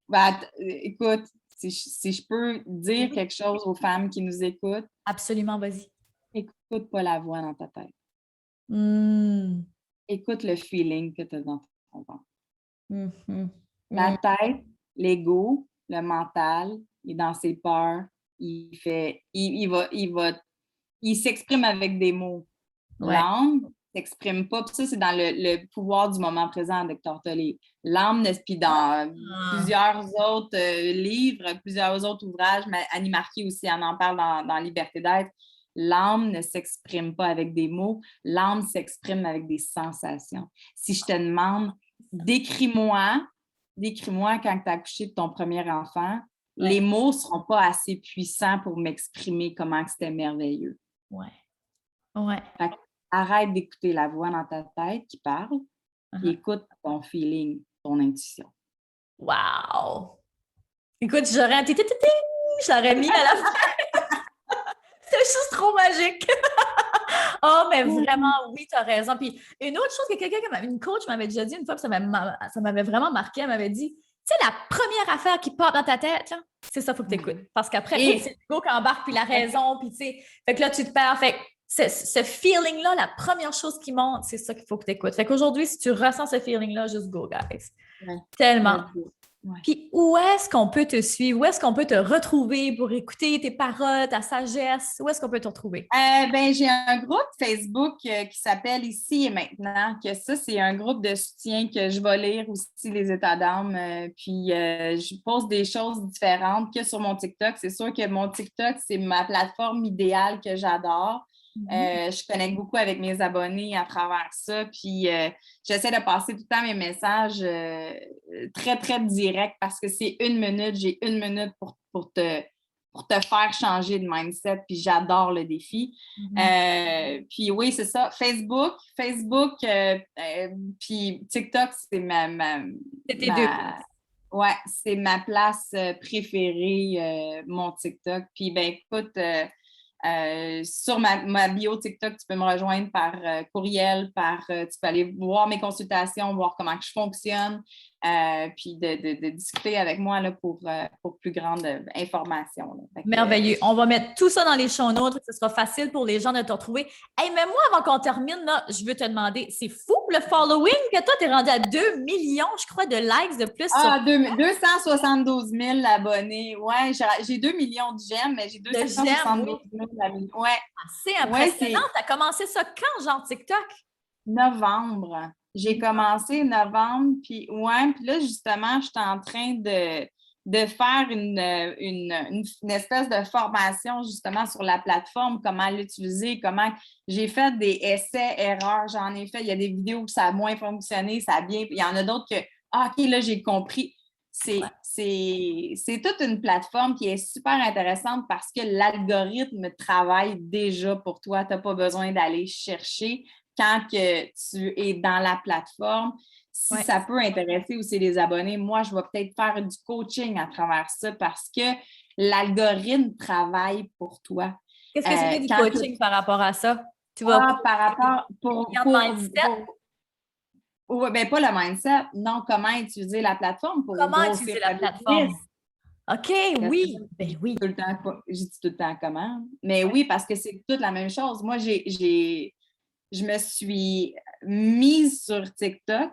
Ben, écoute, si je peux dire Oui, quelque chose aux femmes qui nous écoutent, absolument, vas-y. écoute pas la voix dans ta tête. Hmm. Écoute le feeling que tu as dans ton ventre. Mhm. La Hmm. tête, l'ego, le mental, il est dans ses peurs, il s'exprime avec des mots. Ouais. L'âme s'exprime pas. Puis ça, c'est dans le pouvoir du moment présent avec Tortolé. L'âme, puis dans Ah. plusieurs autres livres, plusieurs autres ouvrages, mais Annie Marquis aussi, on en parle dans Liberté d'être. L'âme ne s'exprime pas avec des mots, l'âme s'exprime avec des sensations. Si je te demande, décris-moi quand tu as accouché de ton premier enfant, Ouais. les mots ne seront pas assez puissants pour m'exprimer comment c'était merveilleux. Ouais. Ouais. Fait que arrête d'écouter la voix dans ta tête qui parle, puis Uh-huh. écoute ton feeling, ton intuition. Wow! Écoute, je l'aurais mis à la fin. C'est juste trop magique. Oh, mais vraiment, oui, tu as raison. Puis une autre chose que une coach m'avait déjà dit une fois, puis ça m'avait vraiment marqué, elle m'avait dit, tu sais, la première affaire qui pop dans ta tête, là, c'est ça, il faut que tu écoutes. Parce qu'après, Et c'est l'ego qui embarque, puis la raison, puis tu sais, fait que là, tu te perds. Fait que ce feeling-là, la première chose qui monte, c'est ça qu'il faut que tu écoutes. Fait qu'aujourd'hui, si tu ressens ce feeling-là, juste go, guys. ouais, Tellement. let's go. Ouais. Puis où est-ce qu'on peut te suivre? Où est-ce qu'on peut te retrouver pour écouter tes paroles, ta sagesse? Où est-ce qu'on peut te retrouver? Ben, j'ai un groupe Facebook qui s'appelle Ici et maintenant, que ça, c'est un groupe de soutien que je vais lire aussi les états d'âme. Puis je pose des choses différentes que sur mon TikTok. C'est sûr que mon TikTok, c'est ma plateforme idéale que j'adore. Je connecte beaucoup avec mes abonnés à travers ça. Puis j'essaie de passer tout le temps mes messages très, très directs parce que c'est 1 minute. J'ai 1 minute pour te faire changer de mindset, puis j'adore le défi. Puis oui, c'est ça. Facebook, puis TikTok, c'est C'était deux. ouais, c'est ma place préférée, mon TikTok. Puis ben écoute, sur ma bio TikTok, tu peux me rejoindre par courriel, tu peux aller voir mes consultations, voir comment je fonctionne, puis de discuter avec moi là, pour plus grande information. Là. Merveilleux. On va mettre tout ça dans les show notes, que ce sera facile pour les gens de te retrouver. Hey, mais moi, avant qu'on termine, là, je veux te demander, c'est fou le following que toi, tu es rendu à 2 millions, je crois, de likes de plus sur 272 000 abonnés. Ouais, j'ai 2 millions de j'aime, mais j'ai de j'aime, oui. 272 000 abonnés. Ouais, C'est ouais, impressionnant. Tu as commencé ça quand, genre TikTok? novembre. J'ai commencé novembre, puis ouais, puis là, justement, je suis en train de faire une espèce de formation justement sur la plateforme, comment l'utiliser, comment j'ai fait des essais, erreurs, j'en ai fait, il y a des vidéos où ça a moins fonctionné, ça a bien, il y en a d'autres que, OK, là, j'ai compris. C'est toute une plateforme qui est super intéressante parce que l'algorithme travaille déjà pour toi. Tu n'as pas besoin d'aller chercher quand que tu es dans la plateforme. Si ça peut intéresser aussi les abonnés, moi, je vais peut-être faire du coaching à travers ça parce que l'algorithme travaille pour toi. Qu'est-ce que c'est du coaching par rapport à ça? Tu vas par rapport ben, pas le mindset, non, comment utiliser la plateforme pour comment grossir utiliser ta la plateforme? business. OK, oui. Ben oui. Je dis tout le temps comment. Mais oui, parce que c'est toute la même chose. Moi, je me suis mise sur TikTok,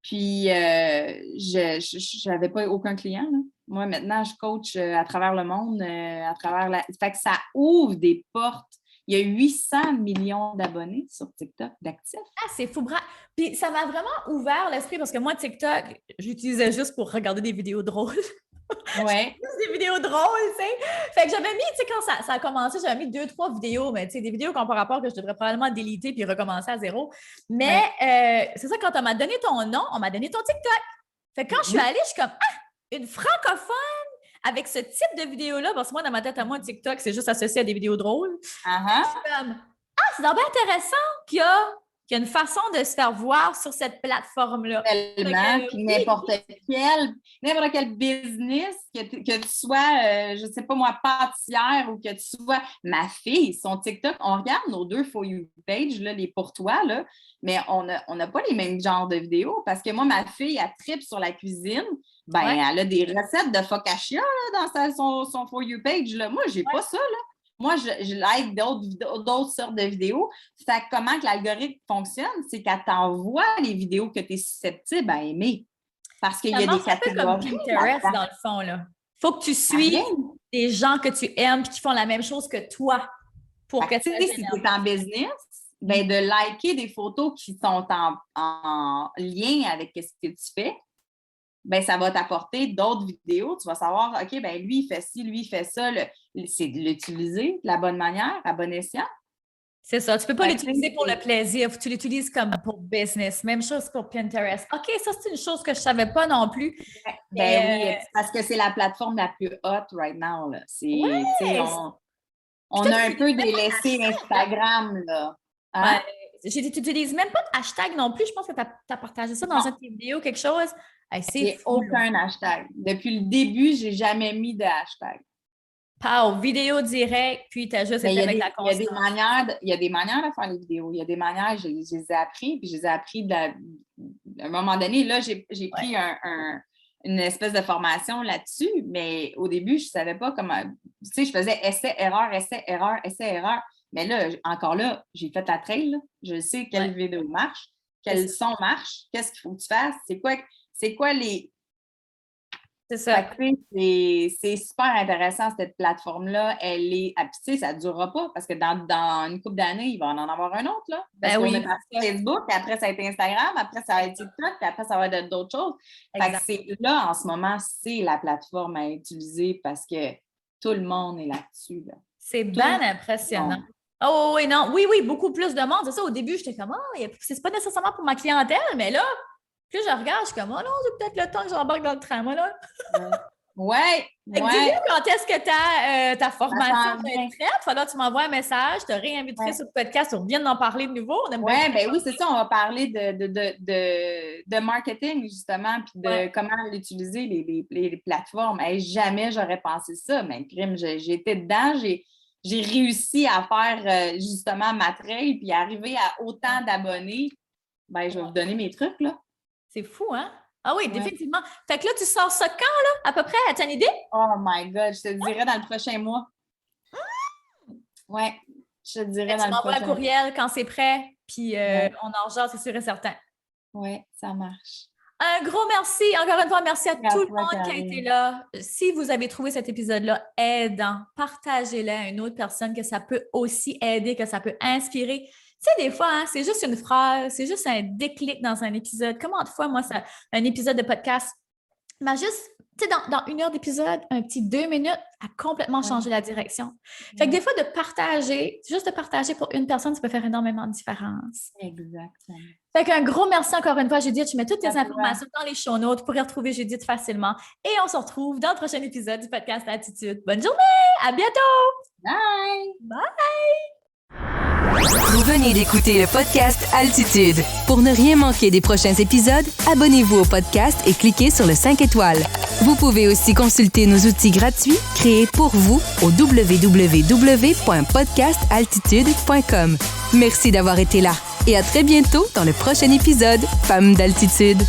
puis je n'avais pas aucun client. Là. Moi, maintenant, je coach à travers le monde, à travers la. Fait que ça ouvre des portes. Il y a 800 millions d'abonnés sur TikTok, d'actifs. Ah, c'est fou. Puis ça m'a vraiment ouvert l'esprit parce que moi, TikTok, j'utilisais juste pour regarder des vidéos drôles. Ouais. Des vidéos drôles, tu sais. Fait que j'avais mis, tu sais, quand ça a commencé, j'avais mis 2, 3 vidéos, mais tu sais, des vidéos qui n'ont pas rapport que je devrais probablement déliter puis recommencer à zéro. Mais c'est ça, quand on m'a donné ton nom, on m'a donné ton TikTok. Fait que quand je suis allée, je suis comme, ah, une francophone avec ce type de vidéo-là, parce que moi, dans ma tête à moi, TikTok, c'est juste associé à des vidéos drôles. Uh-huh. Je suis comme, ah, c'est vraiment intéressant qu'il y a qu'il y a une façon de se faire voir sur cette plateforme-là. Tellement, puis n'importe quel business, que tu sois, je ne sais pas moi, pâtissière ou que tu sois ma fille, son TikTok, on regarde nos 2 For You page, là, les pour toi, là, mais on n'a pas les mêmes genres de vidéos parce que moi, ma fille, elle tripe sur la cuisine. Elle a des recettes de focaccia là, dans son For You page. Là. Moi, j'ai pas ça. Là. Moi, je like d'autres sortes de vidéos. Fait que comment que l'algorithme fonctionne, c'est qu'elle t'envoie les vidéos que tu es susceptible à aimer. Parce qu'il y a des catégories. Un peu comme Pinterest, dans le fond. Il faut que tu suives des gens que tu aimes et qui font la même chose que toi. Pour que si tu es en business, de liker des photos qui sont en lien avec ce que tu fais, ça va t'apporter d'autres vidéos. Tu vas savoir, OK, lui, il fait ci, lui, il fait ça. C'est de l'utiliser de la bonne manière, à bon escient. C'est ça. Tu ne peux pas l'utiliser pour le plaisir. Tu l'utilises comme pour business. Même chose pour Pinterest. OK, ça, c'est une chose que je ne savais pas non plus. Oui, parce que c'est la plateforme la plus hot right now. Là. On a un peu délaissé Instagram. Là. Hein? Tu n'utilises même pas de hashtag non plus. Je pense que tu as partagé ça dans une vidéo, quelque chose. C'est aucun hashtag. Depuis le début, je n'ai jamais mis de hashtag. Pow, vidéo direct, puis tu as juste été avec la constance. Il y a des manières de faire les vidéos. Il y a des manières, je les ai appris, puis je les ai appris à un moment donné. Là, j'ai pris une espèce de formation là-dessus, mais au début, je ne savais pas comment. Tu sais, je faisais essai-erreur, essai-erreur, essai-erreur. Mais là, encore là, j'ai fait la trail. Là. Je sais quelle vidéo marche, quel son marche, qu'est-ce qu'il faut que tu fasses, c'est quoi les. C'est ça. C'est super intéressant, cette plateforme-là. Elle est. Tu sais, ça ne durera pas parce que dans une couple d'années, il va en avoir un autre. Là. Parce qu'on est parti Facebook, puis après, ça a été Instagram, après, ça va être TikTok, puis après, ça va être d'autres choses. Fait que c'est là, en ce moment, c'est la plateforme à utiliser parce que tout le monde est là-dessus. Là. C'est bien impressionnant. Oh oui, non. Oui, beaucoup plus de monde. C'est ça, au début, j'étais comme, c'est pas nécessairement pour ma clientèle, mais là, plus je regarde, je suis comme, non, c'est peut-être le temps que j'embarque dans le tram, là. Oui. Dis-nous quand est-ce que ta formation va être prête. Falloir que tu m'envoies un message, je te réinviterai sur le podcast, on revient d'en parler de nouveau. Oui, c'est ça, on va parler de marketing, justement, puis de comment utiliser les plateformes. Jamais j'aurais pensé ça, mais crime, j'ai été dedans, j'ai réussi à faire justement ma trail, puis arriver à autant d'abonnés. Je vais vous donner mes trucs, là. C'est fou, hein? Ah oui, définitivement. Fait que là, tu sors ça quand, là, à peu près? As-tu une idée? Oh my God, je te dirais dans le prochain mois. Oui, je te dirais dans le prochain mois. Tu m'envoies un courriel quand c'est prêt, puis on en jase, c'est sûr et certain. Oui, ça marche. Un gros merci. Encore une fois, merci à tout le monde qui a été là. Si vous avez trouvé cet épisode-là aidant, partagez-le à une autre personne que ça peut aussi aider, que ça peut inspirer. Tu sais, des fois, c'est juste une phrase, c'est juste un déclic dans un épisode. Comment de fois, moi, un épisode de podcast m'a juste, tu sais, dans 1 heure d'épisode, un petit 2 minutes a complètement changé la direction. Fait que des fois, juste de partager pour une personne, ça peut faire énormément de différence. Exactement. Fait qu'un gros merci encore une fois, Judith. Je mets toutes tes informations dans les show notes. Vous pourrez retrouver Judith facilement. Et on se retrouve dans le prochain épisode du podcast Attitude. Bonne journée! À bientôt! Bye! Bye! Vous venez d'écouter le podcast Altitude. Pour ne rien manquer des prochains épisodes, abonnez-vous au podcast et cliquez sur le 5 étoiles. Vous pouvez aussi consulter nos outils gratuits créés pour vous au www.podcastaltitude.com. Merci d'avoir été là et à très bientôt dans le prochain épisode Femmes d'Altitude.